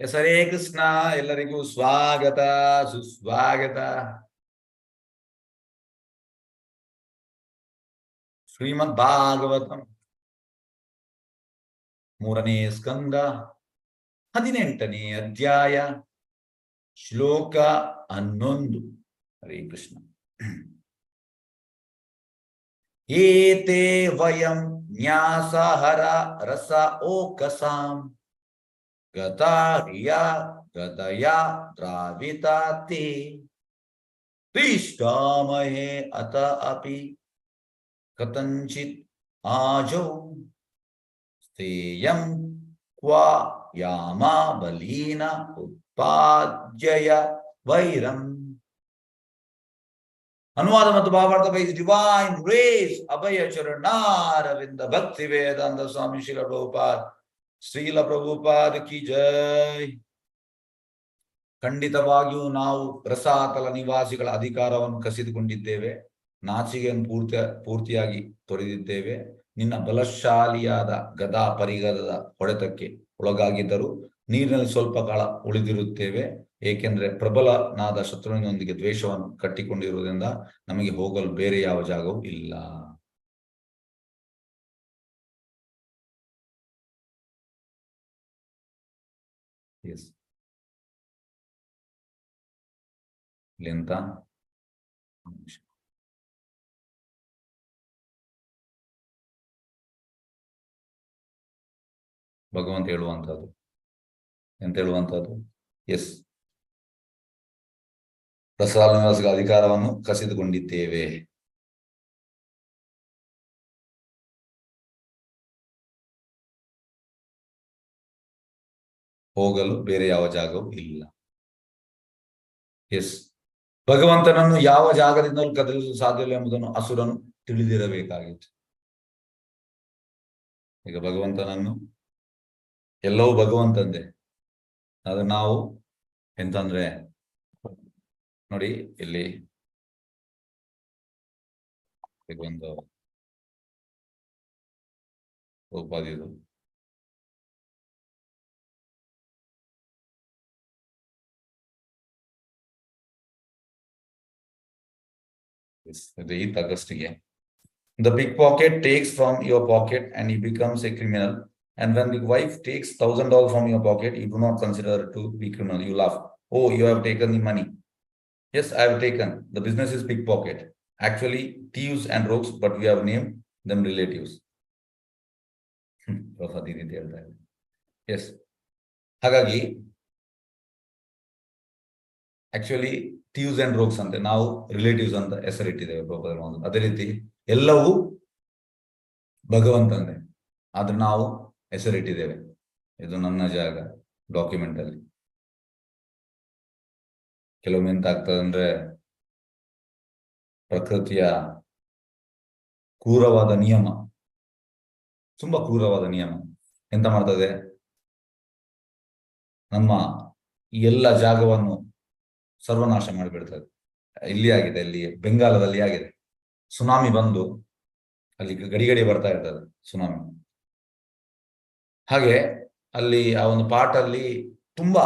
S Hare Krishna. ಎಲ್ಲರಿಗೂ ಸ್ವಾಗತ, ಸುಸ್ವಾಗತ. ಶ್ರೀಮದ್ ಭಾಗವತಂ 3ನೇ ಸ್ಕಂದ 18ನೇ ಅಧ್ಯಾಯ ಶ್ಲೋಕ 11. ಹರೇ ಕೃಷ್ಣ. ಏತೆ ವಯಂ ನ್ಯಾಸಹರ ರಸ ಓಕಸಾಂ ಗತಾರ್ಯ ಗದಯ ದ್ರಾವಿತಾತೆ ಪಿಷ್ಟಾಮಹೇ ಅತ ಅಪಿ ಕಥಂಚಿತ್ ಆಜೌ ಸ್ಥೇಯಂ ಕ್ವಾ ಯಾಮ ಬಲೀನ ಉತ್ಪಾದ್ಯಯ ವೈರಂ. ಅನುವಾದ ಮತ್ತು ಭಾವಾರ್ಥ ಬೈ ಡಿವೈನ್ ಗ್ರೇಸ್ ಅಭಯ ಚರಣಾರವಿಂದ ಭಕ್ತಿ ವೇದಾಂತ ಸ್ವಾಮಿ ಶ್ರೀಲ ಪ್ರಭುಪಾದ್. ಶ್ರೀಲ ಪ್ರಭುಪಾದ್ ಕಿ ಜೈ. ಖಂಡಿತವಾಗಿಯೂ ನಾವು ರಸಾತಲ ನಿವಾಸಿಗಳ ಅಧಿಕಾರವನ್ನು ಕಸಿದುಕೊಂಡಿದ್ದೇವೆ, ನಾಚಿಕೆಯನ್ನು ಪೂರ್ತಿಯಾಗಿ ತೊರೆದಿದ್ದೇವೆ. ನಿನ್ನ ಬಲಶಾಲಿಯಾದ ಗದಾ ಪರಿಗದದ ಹೊಡೆತಕ್ಕೆ ಒಳಗಾಗಿದ್ದರೂ ನೀರಿನಲ್ಲಿ ಸ್ವಲ್ಪ ಕಾಲ ಉಳಿದಿರುತ್ತೇವೆ, ಏಕೆಂದರೆ ಪ್ರಬಲನಾದ ಶತ್ರುವಿನೊಂದಿಗೆ ದ್ವೇಷವನ್ನು ಕಟ್ಟಿಕೊಂಡಿರುವುದರಿಂದ ನಮಗೆ ಹೋಗಲು ಬೇರೆ ಯಾವ ಜಾಗವೂ ಇಲ್ಲ. ಎಂತ ಭಗವಂತ ಹೇಳುವಂತದ್ದು ಎಂತ ಹೇಳುವಂತದ್ದು? ಎಸ್, ರಸಾಲ ನಿವಾಸಿಗಳ ಅಧಿಕಾರವನ್ನು ಕಸಿದುಕೊಂಡಿದ್ದೇವೆ. ಹೋಗಲು ಬೇರೆ ಯಾವ ಜಾಗವೂ ಇಲ್ಲ. ಎಸ್, ಭಗವಂತನನ್ನು ಯಾವ ಜಾಗದಿಂದಲೂ ಕದಲಿಸಲು ಸಾಧ್ಯವಿಲ್ಲ ಎಂಬುದನ್ನು ಅಸುರನು ತಿಳಿದಿರಬೇಕಾಗಿತ್ತು. ಈಗ ಭಗವಂತನನ್ನು ಎಲ್ಲವೂ ಭಗವಂತಂದೆ, ಅದು ನಾವು ಎಂತಂದ್ರೆ ನೋಡಿ, ಇಲ್ಲಿ ಒಂದು ಉಪಾದಿದು the 8th August ಗೆ, the pickpocket takes from your pocket and he becomes a criminal, and when the wife takes $1,000 from your pocket, you do not consider her to be criminal. You laugh. Oh, you have taken the money. Yes, I have taken. The business is pickpocket. Actually, thieves and rogues, but we have named them relatives. Yes. ಹಾಗಾಗಿ actually thieves and rogues ಅಂತ ನಾವು relatives ಅಂತ ಹೆಸರಿಟ್ಟಿದ್ದೇವೆ. ಅದೇ ರೀತಿ ಎಲ್ಲವೂ ಭಗವಂತಂದೆ, ಆದ್ರೆ ನಾವು ಹೆಸರಿಟ್ಟಿದ್ದೇವೆ ಇದು ನನ್ನ ಜಾಗ ಡಾಕ್ಯುಮೆಂಟ್ ಅಲ್ಲಿ. ಕೆಲವೊಮ್ಮೆ ಎಂತ ಆಗ್ತದೆ ಅಂದ್ರೆ, ಪ್ರಕೃತಿಯ ಕ್ರೂರವಾದ ನಿಯಮ, ತುಂಬಾ ಕ್ರೂರವಾದ ನಿಯಮ ಎಂತ ಮಾಡ್ತದೆ, ನಮ್ಮ ಎಲ್ಲ ಜಾಗವನ್ನು ಸರ್ವನಾಶ ಮಾಡಿಬಿಡ್ತದೆ. ಇಲ್ಲಿ ಆಗಿದೆ, ಅಲ್ಲಿ ಬೆಂಗಾಲದಲ್ಲಿ ಆಗಿದೆ. ಸುನಾಮಿ ಬಂದು ಅಲ್ಲಿ ಗಡಿ ಬರ್ತಾ ಇರ್ತದೆ ಸುನಾಮಿ. ಹಾಗೆ ಅಲ್ಲಿ ಆ ಒಂದು ಪಾಟಲ್ಲಿ ತುಂಬಾ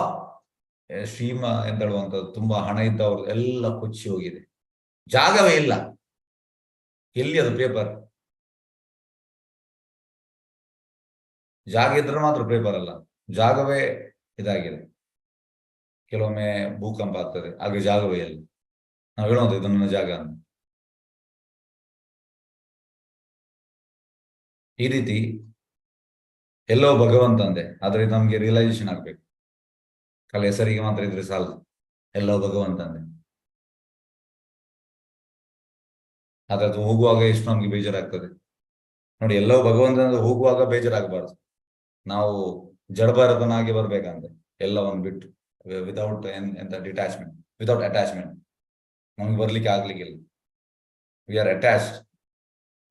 ಶ್ರೀಮ ಎಂತ ಹೇಳುವಂಥದ್ದು, ತುಂಬಾ ಹಣ ಇದ್ದವರು ಎಲ್ಲ ಕೊಚ್ಚಿ ಹೋಗಿದೆ, ಜಾಗವೇ ಇಲ್ಲ. ಎಲ್ಲಿ ಅದು ಪೇಪರ್? ಜಾಗ ಇದ್ರೆ ಮಾತ್ರ ಪೇಪರ್ ಅಲ್ಲ, ಜಾಗವೇ ಇದಾಗಿದೆ. ಕೆಲವೊಮ್ಮೆ ಭೂಕಂಪ ಆಗ್ತದೆ, ಹಾಗೆ ಜಾಗವೇ ಇಲ್ಲ. ನಾವು ಹೇಳೋದು ಇದು ನನ್ನ ಜಾಗ ಅಂತ. ಈ ರೀತಿ ಎಲ್ಲೋ ಭಗವಂತಂದೆ, ಆದ್ರೆ ನಮ್ಗೆ ರಿಯಲೈಸೇಷನ್ ಆಗ್ಬೇಕು. ಕಲೆ ಹೆಸರಿಗೆ ಮಾತ್ರ ಇದ್ರೆ ಸಾಲ, ಎಲ್ಲೋ ಭಗವಂತಂದೆ. ಆದ್ರೆ ಅದು ಹೋಗುವಾಗ ಎಷ್ಟು ನಮ್ಗೆ ಬೇಜಾರಾಗ್ತದೆ ನೋಡಿ. ಎಲ್ಲೋ ಭಗವಂತನ ಹೋಗುವಾಗ ಬೇಜಾರಾಗಬಾರ್ದು. ನಾವು ಜಡಭರತನಾಗಿ ಬರ್ಬೇಕಂತೆ, ಎಲ್ಲವನ್ನು ಬಿಟ್ಟು, ವಿತೌಟ್ ಎಂತ ಡಿಟ್ಯಾಚ್ಮೆಂಟ್, ವಿತೌಟ್ ಅಟ್ಯಾಚ್ಮೆಂಟ್ ನಮ್ಗೆ ಬರ್ಲಿಕ್ಕೆ ಆಗ್ಲಿಕ್ಕಿಲ್ಲ. We are attached.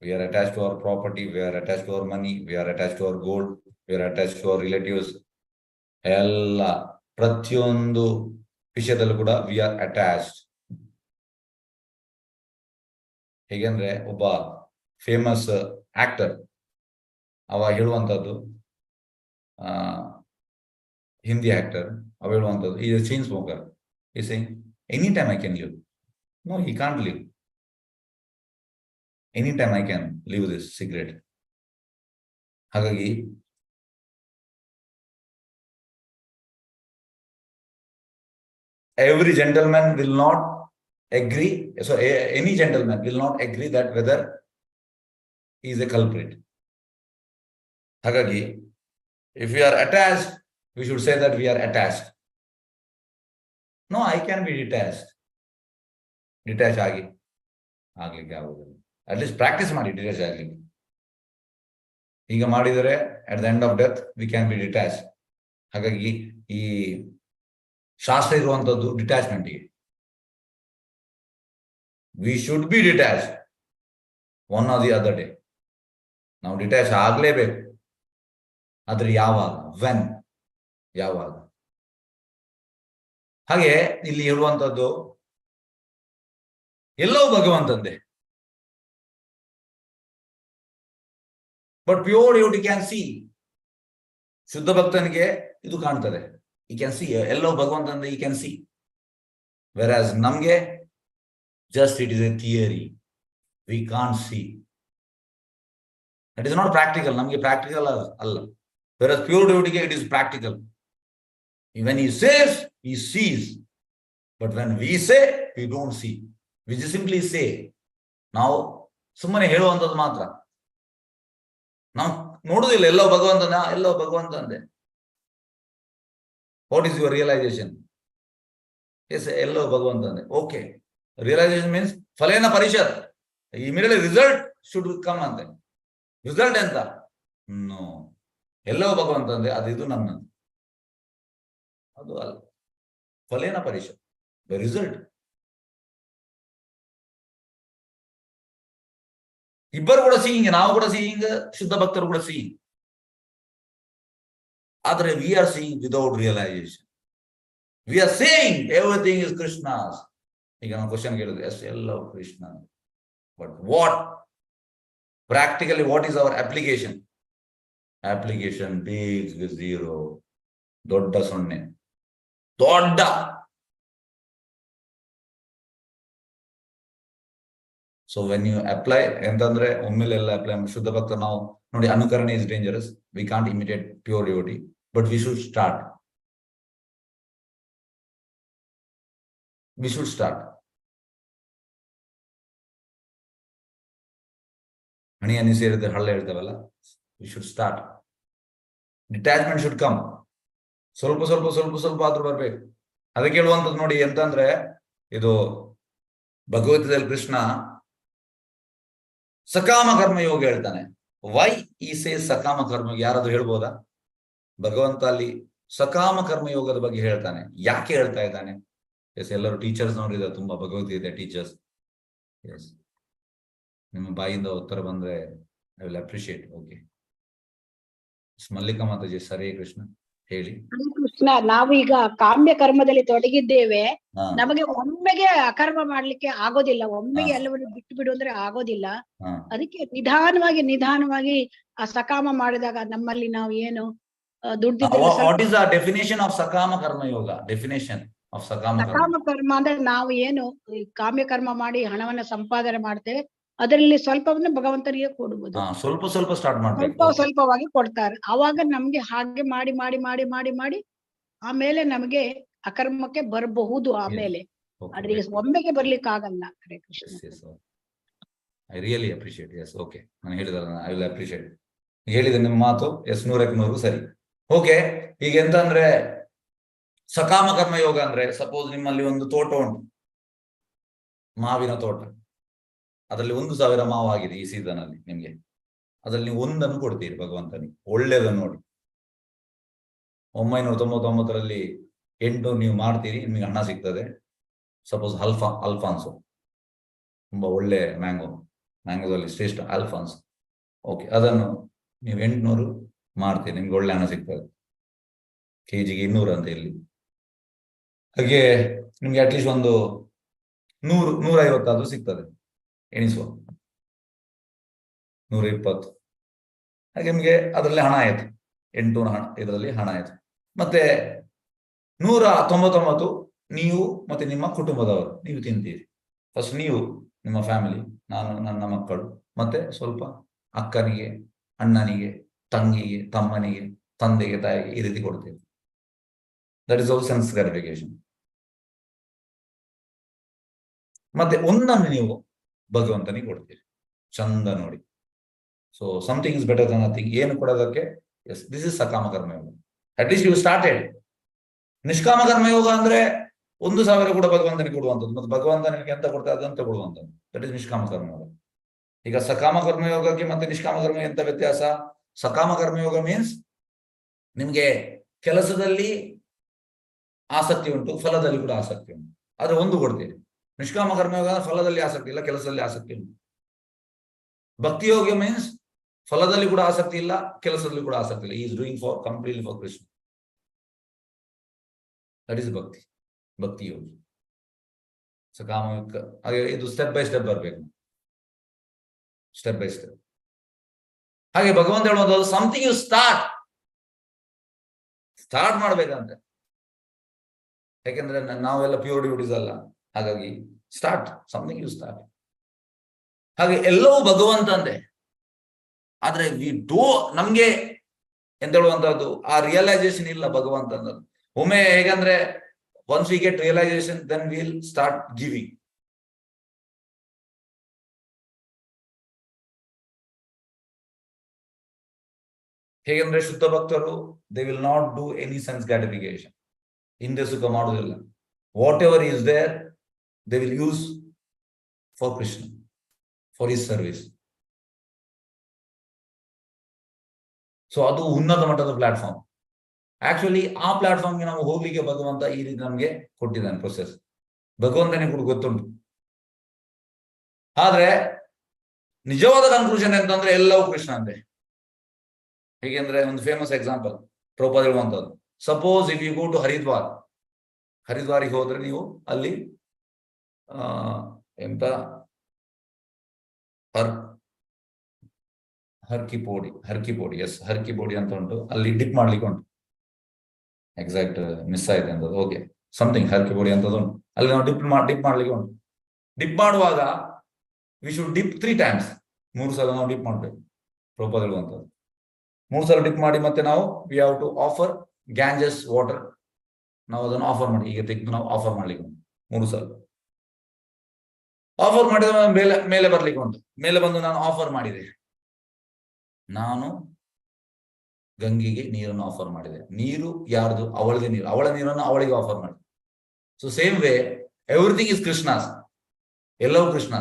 We are attached to our property, we are attached to our money, we are attached to our gold, we are attached to our relatives. ಎಲ್ಲ ಪ್ರತಿಯೊಂದು ವಿಷಯದಲ್ಲೂ ಕೂಡ V are attached. ಹೇಗೆಂದ್ರೆ, ಒಬ್ಬ famous actor ಅವ ಹೇಳುವಂಥದ್ದು, Hindi actor ಅವ ಹೇಳುವಂಥದ್ದು, ಈ ಚೈನ್ ಸ್ಮೋಕರ್ ಈ saying any time I can leave. No, he can't leave. Any time I can leave this cigarette. ಹಾಗಾಗಿ every gentleman will not agree, so any gentleman will not agree that whether he is a culprit. Hagagi, if we are attached, we should say that we are attached. No, I can be detached. Detach agi ಆಗ್ಲಿಕ್ಕೆ ಆಗುದಿಲ್ಲ. At least practice ಮಾಡಿ detach ಆಗ್ಲಿಕ್ಕೆ. ಈಗ ಮಾಡಿದರೆ at the end of death we can be detached. ಹಾಗಾಗಿ ಈ ಶಾಸ್ತ್ರ ಇರುವಂತದ್ದು ಡಿಟ್ಯಾಚ್ಮೆಂಟ್ಗೆ. We should be detach one or the other day. ನಾವು ಡಿಟ್ಯಾಚ್ ಆಗ್ಲೇಬೇಕು. ಆದ್ರೆ ಯಾವಾಗ, ವೆನ್, ಯಾವಾಗ. ಹಾಗೆ ಇಲ್ಲಿ ಹೇಳುವಂತದ್ದು ಎಲ್ಲವೂ ಭಗವಂತಂದೆ. But pure devotee can see. ಶುದ್ಧ ಭಕ್ತನಿಗೆ ಇದು ಕಾಣ್ತದೆ. ಈ ಕ್ಯಾನ್ ಸಿ, ಎಲ್ಲವೂ ಭಗವಂತಂದೆ ಈ ಕ್ಯಾನ್ ಸಿ. ವೆರಾಸ್ ನಮ್ಗೆ just it is a theory, we can't see. It is not practical. Namge practical alla. Whereas pure devotee it is practical. When he says, he sees. But when we say, we don't see. We just simply say. Now ಸುಮ್ಮನೆ ಹೇಳುವಂತದ್ದು ಮಾತ್ರ. ನಾವು ನೋಡುವುದಿಲ್ಲ ಎಲ್ಲೋ ಭಗವಂತನ, ಎಲ್ಲೋ ಭಗವಂತ ಅಂದೆ. What is your realization? Yes, ಎಲ್ಲೋ ಭಗವಂತ ಅಂದೆ. Okay. Realization means ಫಲೇನ Parishat. Immediately result should come ante. Result ಎಂತ? No. ಎಲ್ಲೋ ಭಗವಂತ ಅಂದ್ರೆ ಅದು ಇದು ನನ್ನ, ಅದು ಅಲ್ಲ. ಫಲೇನ ಪರಿಷತ್, the result. ಇಬ್ಬರು ಕೂಡ ಸೀಯಿಂಗ್, ನಾವು ಕೂಡ ಸೀಯಿಂಗ್, ಶುದ್ಧ ಭಕ್ತರು ಕೂಡ ಸೀಯಿಂಗ್. ಆದ್ರೆ we are seeing without realization. We are saying everything is Krishna's. ಈಗ ನಾವು ಕ್ವಶನ್ ಕೇಳಿದ್ರೆ ಎಸ್ ಎಲ್ಲ Krishna. But what practically, what is our application? Application big zero, ದೊಡ್ಡ ಸೊನ್ನೆ, ದೊಡ್ಡ. ಸೊ ವೆನ್ ಯು ಅಪ್ಲೈ ಎಂತಂದ್ರೆ ಒಮ್ಮೆಲೆ ಎಲ್ಲ ಅಪ್ಲೈ. ಶುದ್ಧ ಭಕ್ತ ನಾವು ನೋಡಿ, ಅನುಕರಣೆ is dangerous. We can't immediate pure devotee, but we should start. We should start. ಹಣಿ ಹನಿ ಸೇರಿದ್ರೆ ಹಳ್ಳ ಹೇಳ್ತಾವಲ್ಲ, we should start. Detachment should come. ಸ್ವಲ್ಪ ಸ್ವಲ್ಪ ಸ್ವಲ್ಪ ಸ್ವಲ್ಪ ಆದ್ರೂ ಬರ್ಬೇಕು. ಅದಕ್ಕೆ ಹೇಳುವಂಥದ್ದು ನೋಡಿ ಎಂತಂದ್ರೆ, ಇದು ಭಗವದ್ಗೀತೆಯಲ್ಲಿ ಕೃಷ್ಣ ಸಕಾಮ ಕರ್ಮ ಯೋಗ ಹೇಳ್ತಾನೆ. ವೈ ಈ ಸೇ ಸಕಾಮ ಕರ್ಮ, ಯಾರಾದ್ರೂ ಹೇಳ್ಬೋದಾ? ಭಗವಂತ ಅಲ್ಲಿ ಸಕಾಮ ಕರ್ಮ ಯೋಗದ ಬಗ್ಗೆ ಹೇಳ್ತಾನೆ. ಯಾಕೆ ಹೇಳ್ತಾ ಇದ್ದಾನೆ? ಎಸ್, ಎಲ್ಲರೂ ಟೀಚರ್ಸ್ ನೋಡಿದ್ದಾರೆ, ತುಂಬಾ ಭಗವದ್ಗೀತೆ ಟೀಚರ್ಸ್. ಎಸ್, ನಿಮ್ಮ ಬಾಯಿಂದ ಉತ್ತರ ಬಂದ್ರೆ I will appreciate. Okay, Mallika Mataji, Hare Krishna, ಹೇಳಿ. ಕೃಷ್ಣ, ನಾವೀಗ ಕಾಮ್ಯ ಕರ್ಮದಲ್ಲಿ ತೊಡಗಿದ್ದೇವೆ. ನಮಗೆ ಒಮ್ಮೆಗೆ ಅಕರ್ಮ ಮಾಡ್ಲಿಕ್ಕೆ ಆಗೋದಿಲ್ಲ. ಒಮ್ಮೆಗೆ ಎಲ್ಲವನ್ನು ಬಿಟ್ಟು ಬಿಡು ಅಂದ್ರೆ ಆಗೋದಿಲ್ಲ. ಅದಕ್ಕೆ ನಿಧಾನವಾಗಿ ನಿಧಾನವಾಗಿ ಆ ಸಕಾಮ ಮಾಡಿದಾಗ ನಮ್ಮಲ್ಲಿ ನಾವು ಏನು ದುಡ್ಡಿದ್ರೆ. What is the definition of sakama karma yoga? Definition of sakama ಕರ್ಮ ಅಂದ್ರೆ ನಾವು ಏನು ಕಾಮ್ಯ ಕರ್ಮ ಮಾಡಿ ಹಣವನ್ನ ಸಂಪಾದನೆ ಮಾಡ್ತೇವೆ, ಅದರಲ್ಲಿ ಸ್ವಲ್ಪವನ್ನ ಭಗವಂತನಿಗೆ ಕೊಡುವುದು. ಸ್ವಲ್ಪ ಸ್ವಲ್ಪ ಸ್ಟಾರ್ಟ್ ಮಾಡ್ಬೇಕು, ಸ್ವಲ್ಪ ಸ್ವಲ್ಪವಾಗಿ ಕೊಡ್ತಾರೆ. ಆವಾಗ ನಮ್ಗೆ ಹಾಗೆ ಮಾಡಿ ಮಾಡಿ ಮಾಡಿ ಮಾಡಿ ಮಾಡಿ ಆಮೇಲೆ ನಮಗೆ ಅಕರ್ಮಕ್ಕೆ ಬರಬಹುದು. ಆಮೇಲೆ ಆದ್ರೆ ಒಮ್ಮೆಗೆ ಬರ್ಲಿಕ್ಕೆ ಆಗಲ್ಲ. Hare Krishna. I really appreciate. Yes, okay, ನಾನು ಹೇಳಿದಲ್ಲ, ಐ ವಿಲ್ ಅಪ್ರಿಶಿಯೇಟ್. ಹೇಳಿದೆ ನಿಮ್ಮ ಮಾತು. ಎಸ್, 100ಕ್ಕೆ 100 ಸರಿ. ಓಕೆ, ಈಗ ಎಂತ ಅಂದ್ರೆ ಸಕಾಮ ಕರ್ಮ ಯೋಗ ಅಂದ್ರೆ, ಸಪೋಸ್ ನಿಮ್ಮಲ್ಲಿ ಒಂದು ತೋಟ ಉಂಟು, ಮಾವಿನ ತೋಟ. ಅದರಲ್ಲಿ 1000 ಮಾವು ಆಗಿದೆ ಈ ಸೀಸನ್ ಅಲ್ಲಿ. ನಿಮ್ಗೆ ಅದ್ರಲ್ಲಿ ನೀವು ಒಂದನ್ನು ಕೊಡ್ತೀರಿ ಭಗವಂತನಿಗೆ, ಒಳ್ಳೇದನ್ನು ನೋಡಿ. 999ರಲ್ಲಿ 800 ನೀವು ಮಾಡ್ತೀರಿ, ನಿಮಗೆ ಹಣ ಸಿಗ್ತದೆ. ಸಪೋಸ್ ಅಲ್ಫಾನ್ಸೋ, ತುಂಬಾ ಒಳ್ಳೆ ಮ್ಯಾಂಗೋದಲ್ಲಿ ಶ್ರೇಷ್ಠ ಅಲ್ಫಾನ್ಸ್. ಓಕೆ, ಅದನ್ನು ನೀವು 800 ಮಾಡ್ತೀರಿ, ನಿಮ್ಗೆ ಒಳ್ಳೆ ಹಣ ಸಿಗ್ತದೆ. ಕೆಜಿಗೆ 200 ಅಂತ ಇಲ್ಲಿ. ಹಾಗೆ ನಿಮ್ಗೆ ಅಟ್ಲೀಸ್ಟ್ ಒಂದು 100-150 ಆದ್ರೂ ಸಿಗ್ತದೆ. ಎಣಿಸುವ 120. ಹಾಗೆ ನಿಮ್ಗೆ ಅದರಲ್ಲಿ ಹಣ ಆಯ್ತು, 800 ಹಣ, ಇದರಲ್ಲಿ ಹಣ ಆಯ್ತು. ಮತ್ತೆ 199 ನೀವು ಮತ್ತೆ ನಿಮ್ಮ ಕುಟುಂಬದವರು ನೀವು ತಿಂತೀರಿ. ಫಸ್ಟ್ ನೀವು, ನಿಮ್ಮ ಫ್ಯಾಮಿಲಿ, ನಾನು, ನನ್ನ ಮಕ್ಕಳು, ಮತ್ತೆ ಸ್ವಲ್ಪ ಅಕ್ಕನಿಗೆ, ಅಣ್ಣನಿಗೆ, ತಂಗಿಗೆ, ತಮ್ಮನಿಗೆ, ತಂದೆಗೆ, ತಾಯಿಗೆ ಈ ರೀತಿ ಕೊಡ್ತೀವಿ. That is our sense gratification. ಮತ್ತೆ ಒಂದನ್ನು ನೀವು ಭಗವಂತನಿಗೆ ಕೊಡ್ತೀರಿ, ಚಂದ ನೋಡಿ. So something is better than nothing. ಏನು ಕೊಡೋದಕ್ಕೆ? Yes, this is sakama karmayoga. At least you started. ನಿಷ್ಕಾಮ ಕರ್ಮಯೋಗ ಅಂದ್ರೆ 1,000 ಕೂಡ ಭಗವಂತನಿಗೆ ಕೊಡುವಂಥದ್ದು, ಮತ್ತೆ ಭಗವಂತನಿಗೆ ಎಂತ ಕೊಡ್ತಾರೆ ಅದಂತ ಕೊಡುವಂಥದ್ದು. ದಟ್ ಇಸ್ ನಿಷ್ಕಾಮ ಕರ್ಮಯೋಗ. ಈಗ ಸಕಾಮ ಕರ್ಮಯೋಗಕ್ಕೆ ಮತ್ತೆ ನಿಷ್ಕಾಮ ಕರ್ಮ ಎಂತ ವ್ಯತ್ಯಾಸ? ಸಕಾಮ ಕರ್ಮಯೋಗ ಮೀನ್ಸ್ ನಿಮ್ಗೆ ಕೆಲಸದಲ್ಲಿ ಆಸಕ್ತಿ ಉಂಟು, ಫಲದಲ್ಲಿ ಕೂಡ ಆಸಕ್ತಿ ಉಂಟು, ಆದ್ರೆ ಒಂದು ಕೊಡ್ತೀರಿ. ನಿಷ್ಕಾಮ ಕರ್ಮಯೋಗ ಫಲದಲ್ಲಿ ಆಸಕ್ತಿ ಇಲ್ಲ, ಕೆಲಸದಲ್ಲಿ ಆಸಕ್ತಿ ಉಂಟು. ಭಕ್ತಿ ಯೋಗ ಮೀನ್ಸ್ ಫಲದಲ್ಲಿ ಕೂಡ ಆಸಕ್ತಿ ಇಲ್ಲ, ಕೆಲಸದಲ್ಲಿ ಕೂಡ ಆಸಕ್ತಿ ಇಲ್ಲ. Is doing for completely for Krishna. That is ಭಕ್ತಿ, ಭಕ್ತಿ ಯೋಗ. ಸಕಾಮ ಹಾಗೆ ಇದು ಸ್ಟೆಪ್ ಬೈ ಸ್ಟೆಪ್ ಬರ್ಬೇಕು, ಸ್ಟೆಪ್ ಬೈ ಸ್ಟೆಪ್. ಹಾಗೆ ಭಗವಂತ ಹೇಳುವಂಥದ್ದು ಸಮಥಿಂಗ್ ಯು ಸ್ಟಾರ್ಟ್ ಮಾಡ್ಬೇಕಂತೆ. ಯಾಕೆಂದ್ರೆ ನಾವೆಲ್ಲ ಪ್ಯೂರ್ ಡ್ಯೂಟೀಸ್ ಅಲ್ಲ, ಹಾಗಾಗಿ ಸ್ಟಾರ್ಟ್ ಸಮಥಿಂಗ್ ಯು ಸ್ಟಾರ್ಟ್. ಹಾಗೆ ಎಲ್ಲವೂ ಭಗವಂತಂದೆ. ಆದ್ರೆ ನಮ್ಗೆ ಎಂತ ಹೇಳುವಂತಹದ್ದು ಆ ರಿಯಲೈಸೇಷನ್ ಇಲ್ಲ ಭಗವಂತ ಅನ್ನೋದು. ಒಮ್ಮೆ ಹೇಗಂದ್ರೆ once we get realisation then will start giving. ಹೇಗೆಂದ್ರೆ ಶುದ್ಧ ಭಕ್ತರು they will not do any sense gratification. ಹಿಂದೆ ಸುಖ ಮಾಡುವುದಿಲ್ಲ. Whatever is there they will use for Krishna, for his service. So ಅದು ಉನ್ನತ ಮಟ್ಟದ ಪ್ಲಾಟ್ಫಾರ್ಮ್. ಆಕ್ಚುಲಿ ಆ ಪ್ಲಾಟ್ಫಾರ್ಮ್ಗೆ ನಾವು ಹೋಗ್ಲಿಕ್ಕೆ ಭಗವಂತ ಈ ರೀತಿ ನಮ್ಗೆ ಕೊಟ್ಟಿದ್ದಾನೆ ಪ್ರೊಸೆಸ್. ಭಗವಂತನಿಗೆ ಕೂಡ ಗೊತ್ತುಂಟು. ಆದ್ರೆ ನಿಜವಾದ ಕನ್ಕ್ಲೂಷನ್ ಎಂತಂದ್ರೆ ಎಲ್ಲವೂ ಕೃಷ್ಣ ಅಂತೆ. ಹೇಗೆಂದ್ರೆ ಒಂದು ಫೇಮಸ್ ಎಕ್ಸಾಂಪಲ್ ಪ್ರಭುಪಾದ ಹೇಳುವಂತದ್ದು. Suppose if you go to ಹರಿದ್ವಾರಿಗೆ ಹೋದ್ರೆ ನೀವು ಅಲ್ಲಿ ಎಂತ ಹರ್ಕಿಪೋಡಿ ಎಸ್ ಹರ್ಕಿಪೋಡಿ ಅಂತ ಉಂಟು, ಅಲ್ಲಿ ಡಿಪ್ ಮಾಡ್ಲಿಕ್ಕೆ ಉಂಟು. ಎಕ್ಸಾಕ್ಟ್ ಮಿಸ್ ಆಯ್ತು ಅಂತದ್ದು. ಓಕೆ, ಸಮಥಿಂಗ್ ಹರ್ಕಿಪೋಡಿ ಅಂತದ್ದು ಉಂಟು. ಅಲ್ಲಿ ನಾವು ಡಿಪ್ ಮಾಡ್ಲಿಕ್ಕೆ ಉಂಟು. ಡಿಪ್ ಮಾಡುವಾಗ ವಿ ಶುಡ್ ಡಿಪ್ 3 times. 3 ಸಲ ನಾವು ಡಿಪ್ ಮಾಡ್ಬೇಕು. ಪ್ರಭುಪಾದ ಹೇಳುವಂತದ್ದು 3 ಸಲ ಡಿಪ್ ಮಾಡಿ ಮತ್ತೆ ನಾವು we have to offer Ganges water. ನಾವು ಅದನ್ನು ಆಫರ್ ಮಾಡಿ ಈಗ ತೆಗೆದು ನಾವು ಆಫರ್ ಮಾಡ್ಲಿಕ್ಕೆ ಉಂಟು 3 ಸಲ. ಆಫರ್ ಮಾಡಿದ ಮೇಲೆ ಬರ್ಲಿಕ್ಕೆ ಉಂಟು. ಮೇಲೆ ಬಂದು ನಾನು ಆಫರ್ ಮಾಡಿದೆ, ನಾನು ಗಂಗೆಗೆ ನೀರನ್ನು ಆಫರ್ ಮಾಡಿದೆ. ನೀರು ಯಾರ್ದು? ಅವಳದೇ ನೀರು. ಅವಳ ನೀರನ್ನು ಅವಳಿಗೆ ಆಫರ್ ಮಾಡಿದೆ. So same way everything is Krishna's. ಎಲ್ಲವೂ ಕೃಷ್ಣ.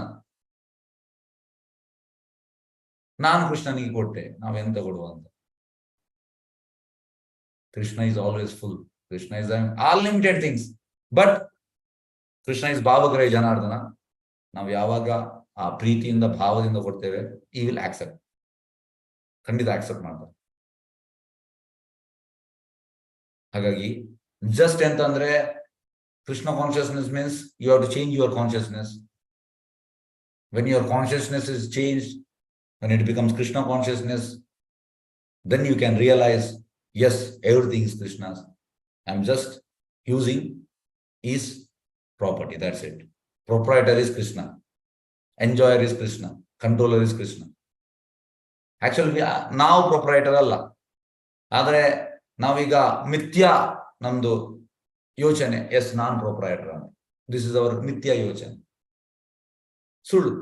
ನಾನು ಕೃಷ್ಣನಿಗೆ ಕೊಟ್ಟೆ, ನಾವೆಂತ ಕೊಡುವಂತ? Krishna is always full. Krishna is unlimited things. But Krishna is ಭಾವಗ್ರಹ ಜನಾರ್ದನ. ನಾವು ಯಾವಾಗ ಆ ಪ್ರೀತಿಯಿಂದ ಭಾವದಿಂದ ಕೊಡ್ತೇವೆ, ಈ ವಿಲ್ ಆಕ್ಸೆಪ್ಟ್. ಖಂಡಿತ ಆಕ್ಸೆಪ್ಟ್ ಮಾಡ್ತಾರೆ. ಹಾಗಾಗಿ ಜಸ್ಟ್ ಎಂತಂದ್ರೆ Krishna consciousness means you have to change your consciousness. When your consciousness is changed, when it becomes Krishna consciousness, then you can realize, yes, everything is Krishna's. I'm just using his property, that's it. Proprietor is Krishna, enjoyer is Krishna, controller is Krishna. Actually ನಾವು proprietor ಅಲ್ಲ, ಆದ್ರೆ ನಾವೀಗ ಮಿಥ್ಯಾ ನಮ್ದು ಯೋಚನೆ, S ನಾನ್ proprietor ಅಂತ. This is our ಮಿಥ್ಯಾ ಯೋಚನೆ, ಸುಳ್ಳು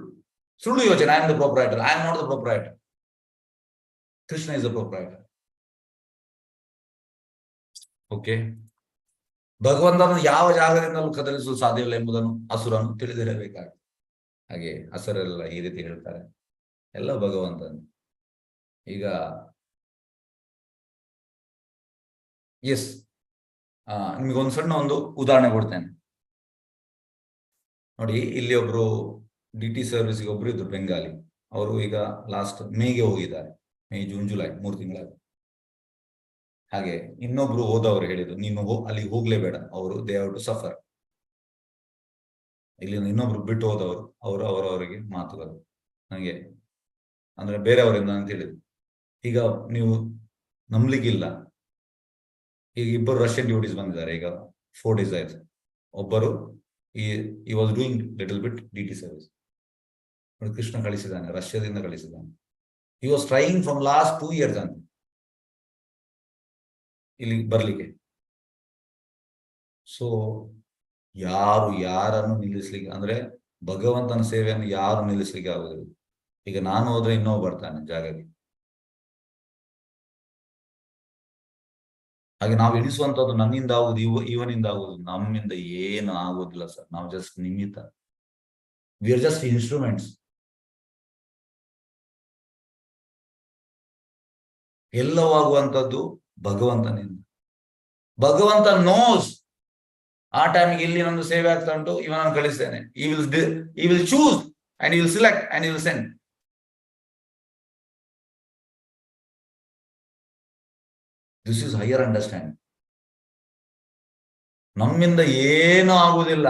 ಯೋಚನೆ. I am the proprietor. I am not the proprietor. Krishna is the proprietor. Okay, ಭಗವಂತನ ಯಾವ ಜಾಗದಿಂದಲೂ ಕದಲಿಸಲು ಸಾಧ್ಯವಿಲ್ಲ ಎಂಬುದನ್ನು ಅಸುರನು ತಿಳಿದಿರಬೇಕಾಗಿದೆ. ಹಾಗೆ ಅಸುರರೆಲ್ಲ ಈ ರೀತಿ ಹೇಳ್ತಾರೆ, ಎಲ್ಲ ಭಗವಂತನ. ಈಗ ಎಸ್, ನಿಮಗೊಂದು ಸಣ್ಣ ಒಂದು ಉದಾಹರಣೆ ಕೊಡ್ತೇನೆ ನೋಡಿ. ಇಲ್ಲಿ ಒಬ್ರು DT ಸರ್ವಿಸ್ಗೆ ಒಬ್ರು ಇದ್ರು, ಬೆಂಗಾಲಿ. ಅವರು ಈಗ ಲಾಸ್ಟ್ ಮೇಗೆ ಹೋಗಿದ್ದಾರೆ. May, June, July 3 ತಿಂಗಳಾಗಿ. ಹಾಗೆ ಇನ್ನೊಬ್ರು ಹೋದವರು ಹೇಳಿದ್ರು, ನೀನು ಅಲ್ಲಿಗೆ ಹೋಗ್ಲೇಬೇಡ, ಅವರು ದೇ ಹ್ಯಾವ್ ಟು ಸಫರ್. ಇಲ್ಲಿ ಇನ್ನೊಬ್ರು ಬಿಟ್ಟು ಹೋದವರು, ಅವರು ಅವರವರಿಗೆ ಮಾತುಗಳು ನನಗೆ ಅಂದ್ರೆ ಬೇರೆಯವರಿಂದ ಅಂತ ಹೇಳಿದ್ರು. ಈಗ ನೀವು ನಂಬಲಿಕ್ಕಿಲ್ಲ, ಈಗ ಇಬ್ಬರು ರಷ್ಯನ್ ಡ್ಯೂಟೀಸ್ ಬಂದಿದ್ದಾರೆ ಈಗ 4 days ಆಯ್ತು. ಒಬ್ಬರು ಈ was doing little bit DT service. Krishna ಕಳಿಸಿದ್ದಾನೆ, ರಷ್ಯಾದಿಂದ ಕಳಿಸಿದ್ದಾನೆ. He was trying from last 2 years ಅಂತ ಇಲ್ಲಿ ಬರ್ಲಿಕ್ಕೆ. ಸೊ ಯಾರನ್ನು ನಿಲ್ಲಿಸ್ಲಿಕ್ಕೆ, ಅಂದ್ರೆ ಭಗವಂತನ ಸೇವೆಯನ್ನು ಯಾರು ನಿಲ್ಲಿಸ್ಲಿಕ್ಕೆ ಆಗುದಿಲ್ಲ. ಈಗ ನಾನು ಹೋದ್ರೆ ಇನ್ನೊಬ್ಬ ಬರ್ತಾನೆ ಜಾಗಕ್ಕೆ. ಹಾಗೆ ನಾವು ಎಣಿಸುವಂತದ್ದು ನನ್ನಿಂದ ಆಗುದು, ಇವನಿಂದ ಆಗುದು, ನಮ್ಮಿಂದ ಏನು ಆಗುದಿಲ್ಲ ಸರ್. ನಾವು ಜಸ್ಟ್ ನಿಮಿತ್ತ. We are just instruments. ಎಲ್ಲವೂ ಆಗುವಂತದ್ದು ಭಗವಂತನಿಂದ. ಭಗವಂತ ನೋಸ್ ಆ ಟೈಮಿಗೆ ಇಲ್ಲಿ ನಂದು ಸೇವೆ ಆಗ್ತಾ ಉಂಟು, ಇವನನ್ನು ಕಳಿಸ್ತೇನೆ. ಈ ವಿಲ್ ಚೂಸ್ ಅಂಡ್ ಈ ವಿಲ್ ಸಿಲೆಕ್ಟ್ ಅಂಡ್ ಈ will send. This is higher understanding. ನಮ್ಮಿಂದ ಏನು ಆಗುವುದಿಲ್ಲ,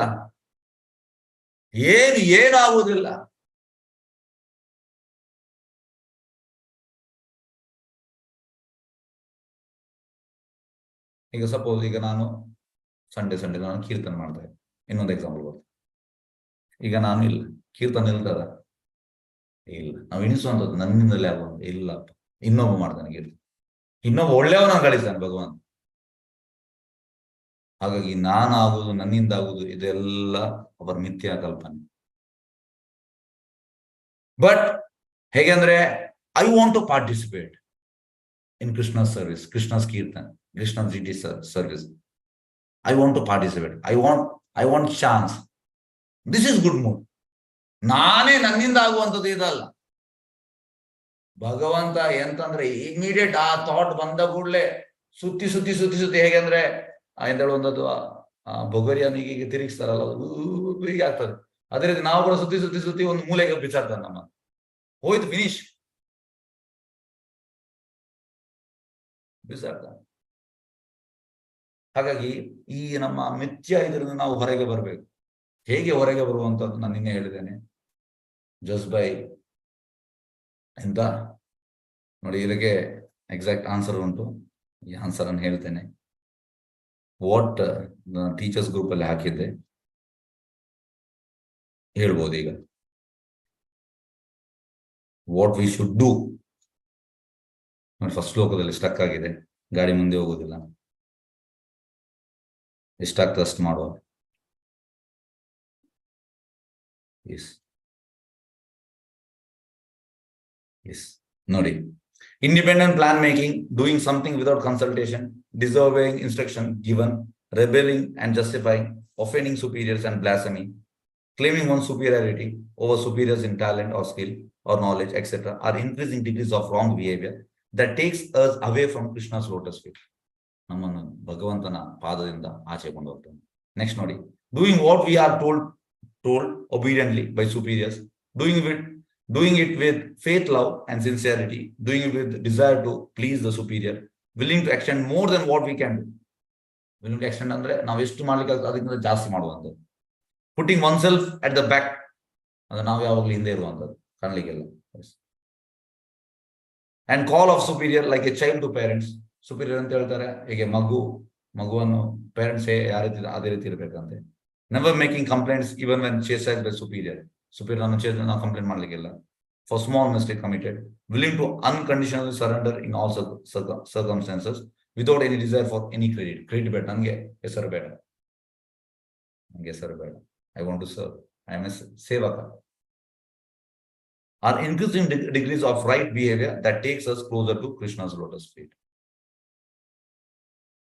ಏನು ಆಗುವುದಿಲ್ಲ. ಈಗ ಸಪೋಸ್ ಈಗ ನಾನು ಸಂಡೇ ನಾನು ಕೀರ್ತನೆ ಮಾಡ್ತಾ ಇದ್ದೆ. ಇನ್ನೊಂದು ಎಕ್ಸಾಂಪಲ್ ಬರ್ತದೆ. ಈಗ ನಾನು ಇಲ್ಲ, ಕೀರ್ತನೆ ನಿಲ್ತದ? ಇಲ್ಲ. ನಾವು ಎಣಿಸುವಂಥದ್ದು ನನ್ನಿಂದಲೇ ಆಗುವಂತ ಇಲ್ಲಪ್ಪ, ಇನ್ನೊಬ್ಬ ಮಾಡ್ತಾನೆ ಕೀರ್ತನೆ, ಇನ್ನೊಬ್ಬ ಒಳ್ಳೆಯವನ ಕಳಿಸ್ತಾನೆ ಭಗವಂತ. ಹಾಗಾಗಿ ನಾನಾಗುವುದು, ನನ್ನಿಂದ ಆಗುವುದು, ಇದೆಲ್ಲ ಅವರ ಮಿಥ್ಯಾ ಕಲ್ಪನೆ. ಬಟ್ ಹೇಗೆಂದ್ರೆ I want to participate in Krishna's service, Krishna's kirtan, Krishna's GT service. I want to participate. I want chance. This is good mood. ನಾನೇ ನನ್ನಿಂದ ಆಗುವಂಥದ್ದು ಇದಲ್ಲ. ಭಗವಂತ ಎಂತಂದ್ರೆ ಇಮಿಡಿಯೇಟ್ ಆ ಥಾಟ್ ಬಂದ ಕೂಡಲೇ ಸುತ್ತಿ ಹೇಗೆಂದ್ರೆ ಎಂತ ಹೇಳುವಂಥದ್ದು ಬೊಗರಿಯನಿಗೆ ಈಗ ತಿರುಗಿಸ್ತಾರಲ್ಲ, ಹೀಗೆ ಆಗ್ತದೆ. ಅದೇ ರೀತಿ ನಾವು ಕೂಡ ಸುತ್ತಿ ಒಂದು ಮೂಲೆಗೆ ಬಿಸಾಡ್ತಾನೆ ನಮ್ಮ. ಹೋಯ್ತು, ಫಿನಿಶ್, ಬಿಸಾಡ್ತಾನೆ. ಹಾಗಾಗಿ ಈ ನಮ್ಮ ಮಿಥ್ಯ ಇದರಿಂದ ನಾವು ಹೊರಗೆ ಬರಬೇಕು. ಹೇಗೆ ಹೊರಗೆ ಬರುವಂತದ್ದು ನಾನು ನಿನ್ನೆ ಹೇಳಿದ್ದೇನೆ. ಜಸ್ಟ್ ಬೈ ಎಂತ ನೋಡಿ, ಇದಕ್ಕೆ ಎಕ್ಸಾಕ್ಟ್ ಆನ್ಸರ್ ಉಂಟು. ಈ ಆನ್ಸರ್ ಅನ್ನು ಹೇಳ್ತೇನೆ. ವಾಟ್ ಟೀಚರ್ಸ್ ಗ್ರೂಪ್ ಅಲ್ಲಿ ಹಾಕಿದ್ದೆ, ಹೇಳ್ಬೋದು ಈಗ. What we should do. First ಶ್ಲೋಕದಲ್ಲಿ ಸ್ಟಕ್ ಆಗಿದೆ, ಗಾಡಿ ಮುಂದೆ ಹೋಗುದಿಲ್ಲ. ಎಷ್ಟಾಗ್ತದೆ ಅಷ್ಟು ಮಾಡುವ. ನೋಡಿ, independent plan making, doing something without consultation, deserving instruction given, rebelling and justifying, offending superiors and blasphemy, claiming one's superiority over superiors in talent or skill or knowledge, etc., are increasing degrees of wrong behavior that takes us away from Krishna's lotus feet. ನಮ್ಮನ್ನು ಭಗವಂತನ ಪಾದದಿಂದ ಆಚೆ ಕೊಂಡು ಹೋಗ್ತಾನೆ. Next ನೋಡಿ, doing what we are told obediently by superiors, doing it with faith, love and sincerity, doing it with desire to please the superior, willing to extend more than what we can do. willing to extend ಅಂದ್ರೆ ನಾವು ಎಷ್ಟು ಮಾಡ್ಲಿಕ್ಕೆ ಅದಕ್ಕಿಂತ ಜಾಸ್ತಿ ಮಾಡುವಂಥದ್ದು. putting oneself at the back, ಅಂದ್ರೆ ನಾವು ಯಾವಾಗಲೂ ಹಿಂದೆ ಇರುವಂಥದ್ದು, ಕಾಣ್ಲಿಕ್ಕೆಲ್ಲ. and call of superior like a child to parents. Superior ಅಂತ ಹೇಳ್ತಾರೆ, ಹೀಗೆ ಮಗುವನ್ನು ಪೇರೆಂಟ್ಸ್ ಯಾವ ರೀತಿ ಅದೇ ರೀತಿ ಇರ್ಬೇಕಂತೆ. Never making complaints even when chastised by superior. ನಾವು ಕಂಪ್ಲೇಂಟ್ ಮಾಡ್ಲಿಕ್ಕಿಲ್ಲ. For small mistake committed, willing to unconditionally surrender in all circumstances without any desire for any credit ಬೇಡ, ನನಗೆ ಹೆಸರು ಬೇಡ. I want to serve, I am a sevaka. Are increasing degrees of right behaviour that takes us closer to Krishna's lotus feet.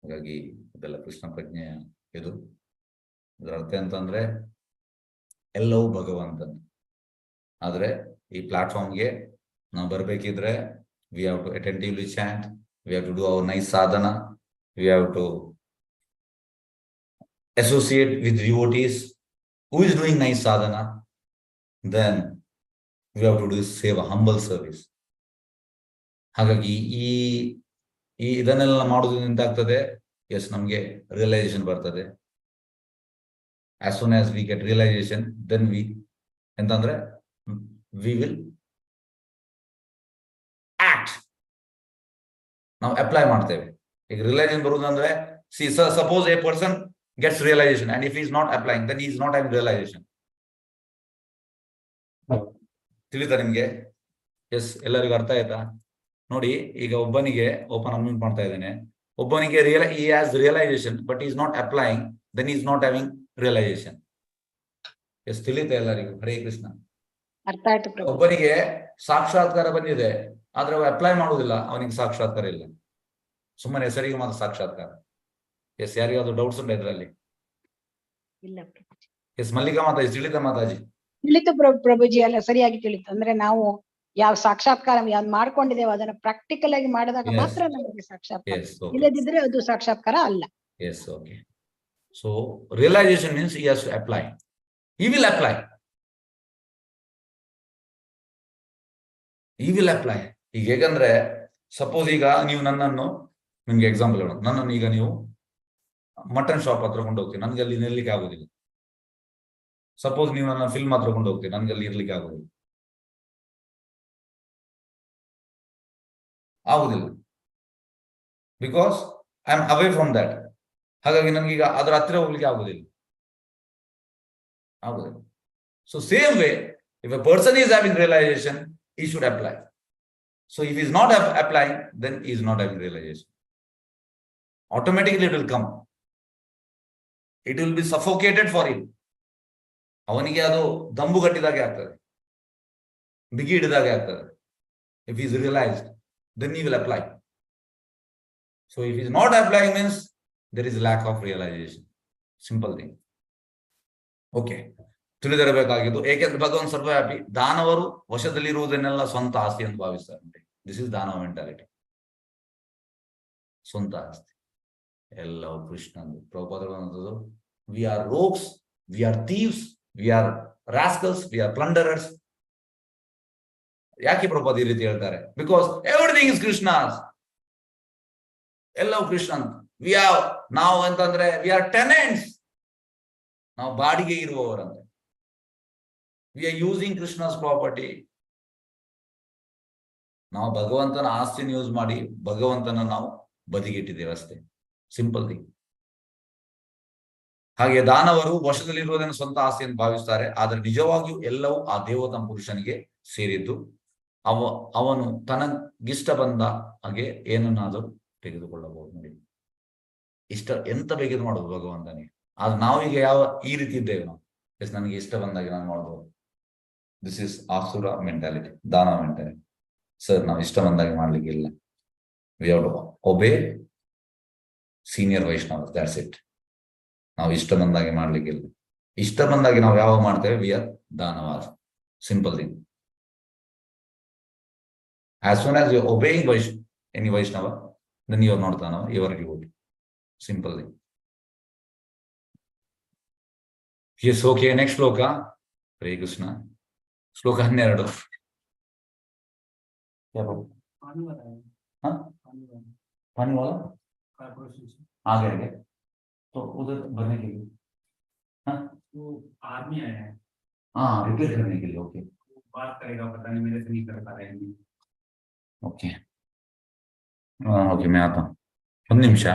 ಹಾಗಾಗಿ ಇದೆಲ್ಲ ಕೃಷ್ಣ ಪ್ರಜ್ಞೆಯ ಇದು. ಇದರ ಅರ್ಥ ಅಂತಂದ್ರೆ ಎಲ್ಲವೂ ಭಗವಂತನ. ಆದ್ರೆ ಈ ಪ್ಲಾಟ್ಫಾರ್ಮ್ಗೆ ನಾವು ಬರ್ಬೇಕಿದ್ರೆ we have to attentively chant, we have to do our nice sadhana, we have to associate with devotees who is doing nice sadhana, then we have to do seva, humble service. ಹಾಗಾಗಿ ಈ ಇದನ್ನೆಲ್ಲ ಮಾಡೋದ್ರಿಂದ ಎಂತಾಗ್ತದೆ, ಎಸ್ ನಮ್ಗೆ ರಿಯಲೈಸೇಷನ್ ಬರ್ತದೆ. As soon as we get realisation, then ಎಂತಂದ್ರೆ we will act. ನಾವು apply ಮಾಡ್ತೇವೆ. ಈಗ ರಿಯಲೈಸೇಷನ್ ಬರುವುದಂದ್ರೆ See, suppose a person gets realization, and if he is not applying, then he is not having realization. ತಿಳಿತಾ ನಿಮ್ಗೆ? S, ಎಲ್ಲರಿಗೂ ಅರ್ಥ ಆಯ್ತಾ? ನೋಡಿ, ಈಗ ಒಬ್ಬನಿಗೆ ಓಪನ್ ಅನ್ಮ್ಯೂಟ್ ಮಾಡ್ತಾ ಇದ್ದೇನೆ. ಒಬ್ಬನಿಗೆ he has realization, but he is not applying, then he is not having realization. Yes, ತಿಳಿತಾ ಎಲ್ಲರಿಗೂ? ಹರೇ ಕೃಷ್ಣ. ಅರ್ಥ ಆಯ್ತು ಪ್ರಭು. ಒಬ್ಬನಿಗೆ ಸಾಕ್ಷಾತ್ಕಾರ ಬಂದಿದೆ, ಆದ್ರೆ ಅಪ್ಲೈ ಮಾಡುವುದಿಲ್ಲ, ಅವನಿಗೆ ಸಾಕ್ಷಾತ್ಕಾರ ಇಲ್ಲ. ಸುಮ್ಮನೆ ಹೆಸರಿಗೆ ಮಾತ್ರ ಸಾಕ್ಷಾತ್ಕಾರ. ಎಸ್, ಯಾರಿಗಾದ್ರು ಡೌಟ್ಸ್ ಉಂಟಾ ಇದರಲ್ಲಿ? ಇಲ್ಲ. ಎಸ್, ಮಲ್ಲಿಕಾ ಮಾತಾಜಿ, ತಿಳಿತ ಮಾತಾಜಿ? ತಿಳಿತು ಪ್ರಭುಜಿ, ಎಲ್ಲ ಸರಿಯಾಗಿ ತಿಳಿತು. ಅಂದ್ರೆ ನಾವು ಯಾವ ಸಾಕ್ಷಾತ್ಕಾರ ಯಾವ್ದು ಮಾಡ್ಕೊಂಡಿದ್ದೇವೆ ಅದನ್ನ ಪ್ರಾಕ್ಟಿಕಲ್ ಆಗಿ ಮಾಡಿದಾಗ ಮಾತ್ರ ನಮಗೆ ಸಾಕ್ಷಾತ್ಕಾರ, ಇಲ್ಲದಿದ್ರೆ ಅದು ಸಾಕ್ಷಾತ್ಕಾರ ಅಲ್ಲ. Yes, okay. So realisation means he has to apply. He will apply. He will apply. ಈಗ ಹೇಗಂದ್ರೆ, ಸಪೋಸ್ ಈಗ ನೀವು ನನ್ನನ್ನು, ನಿಮ್ಗೆ ಎಕ್ಸಾಂಪಲ್ ಹೇಳೋಣ, ನನ್ನನ್ನು ಈಗ ನೀವು ಮಟನ್ ಶಾಪ್ ಹತ್ರ ಕೊಂಡು ಹೋಗ್ತೀವಿ, ನನಗೆ ಅಲ್ಲಿ ನಿಲ್ಲಲಿಕ್ಕೆ ಆಗುದಿಲ್ಲ. ಸಪೋಸ್ ನೀವು ನನ್ನ ಫಿಲ್ಮ್ ಹತ್ರ ಕೊಂಡು ಹೋಗ್ತೀವಿ, ನನಗೆ ಅಲ್ಲಿ ಇರ್ಲಿಕ್ಕೆ ಆಗುದಿಲ್ಲ. Because I am away from that. ಹಾಗಾಗಿ ನನಗೀಗ ಅದರ ಹತ್ತಿರ ಹೋಗ್ಲಿಕ್ಕೆ ಆಗುದಿಲ್ಲ. So same way, if a person is having realisation, he should apply. So if he is not applying, then he is not having realization. Automatically it will come. It will be suffocated for him. ಅವನಿಗೆ ಅದು ದಂಬು ಕಟ್ಟಿದಾಗೆ ಆಗ್ತದೆ, ಬಿಗಿ ಹಿಡಿದಾಗೆ ಆಗ್ತದೆ. If he is realized, then he will apply. So if he is not applying, means there is lack of realization. Simple thing. Okay. ತಿಳಿದಿರಬೇಕಾಗಿದ್ದು, ಏಕೆಂದ್ರೆ ಭಗವಂತ ಸರ್ವವ್ಯಾಪಿ. ದಾನವರು ವಶದಲ್ಲಿರುವುದನ್ನೆಲ್ಲ ಸ್ವಂತ ಆಸ್ತಿ ಅಂತ ಭಾವಿಸ್ತಾರೆ. This is danava mentality. ಸ್ವಂತ ಆಸ್ತಿ ಎಲ್ಲವೂ ಕೃಷ್ಣಂದು. ಪ್ರಭುಪಾದರು, we are rogues, we are thieves, we are rascals, we are plunderers. ಯಾಕೆ ಪ್ರಭುಪಾದ ಈ ರೀತಿ ಹೇಳ್ತಾರೆ? Because everything is Krishna's. ಎಲ್ಲವೂ ಕೃಷ್ಣ. ವಿ ಆರ್ ನಾವು ಅಂತಂದ್ರೆ ವಿ ಆರ್ ಟೆನೆಂಟ್ಸ್. ನಾವು ಬಾಡಿಗೆ ಇರುವವರಂತೆ. We are using Krishna's property. ನಾವು ಭಗವಂತನ ಆಸ್ತಿನ ಯೂಸ್ ಮಾಡಿ ಭಗವಂತನ ನಾವು ಬದಿಗಿಟ್ಟಿದ್ದೇವೆ ಅಷ್ಟೇ. Simple thing. ಹಾಗೆ ದಾನವರು ವಶದಲ್ಲಿರುವುದನ್ನು ಸ್ವಂತ ಆಸ್ತಿ ಅಂತ ಭಾವಿಸ್ತಾರೆ, ಆದ್ರೆ ನಿಜವಾಗಿಯೂ ಎಲ್ಲವೂ ಆ ದೇವತಾ ಪುರುಷನಿಗೆ ಸೇರಿದ್ದು. ಅವನು ತನಗಿಷ್ಟ ಬಂದ ಹಾಗೆ ಏನನ್ನಾದರೂ ತೆಗೆದುಕೊಳ್ಳಬಹುದು. ನೋಡಿ, ಇಷ್ಟ ಎಂತ ಬೇಕಿದ್ರು ಮಾಡುದು ಭಗವಂತನಿಗೆ. ಆದ್ರೆ ನಾವೀಗ ಈ ರೀತಿ ಇದ್ದೇವೆ ನಾವು. ನನಗೆ ಇಷ್ಟ ಬಂದಾಗೆ ನಾನು ಮಾಡ್ಬೋದು. ದಿಸ್ ಇಸ್ ಆಸುರ ಮೆಂಟಾಲಿಟಿ, ದಾನ ಮೆಂಟಾಲಿಟಿ. ಸರ್, ನಾವು ಇಷ್ಟ ಬಂದಾಗೆ ಮಾಡ್ಲಿಕ್ಕೆ ಇಲ್ಲ. We have to obey senior Vaishnava, that's it. ನಾವು ಇಷ್ಟ ಬಂದಾಗೆ ಮಾಡ್ಲಿಕ್ಕೆ ಇಲ್ಲ. ಇಷ್ಟ ಬಂದಾಗೆ ನಾವು ಯಾವಾಗ ಮಾಡ್ತೇವೆ, ವಿ ಆರ್ ದಾನವಾದ. Simple thing. As soon as you obeying any Vaishnava, then you are not danava, you are devotee. Simple thing. Yes, okay. Next ಶ್ಲೋಕ. ಹರೇ ಕೃಷ್ಣ. ಶ್ಲೋಕ 12. पानी वाला आगे आगे तो उधर भरने के लिए, हाँ वो आदमी आया है, हाँ रिपेयर करने के लिए. ओके, बात करेगा, पता नहीं मेरे से नहीं कर पा रहे हैं. ओके, ओके, मैं आता हूँ. ಒಂದು ನಿಮಿಷ.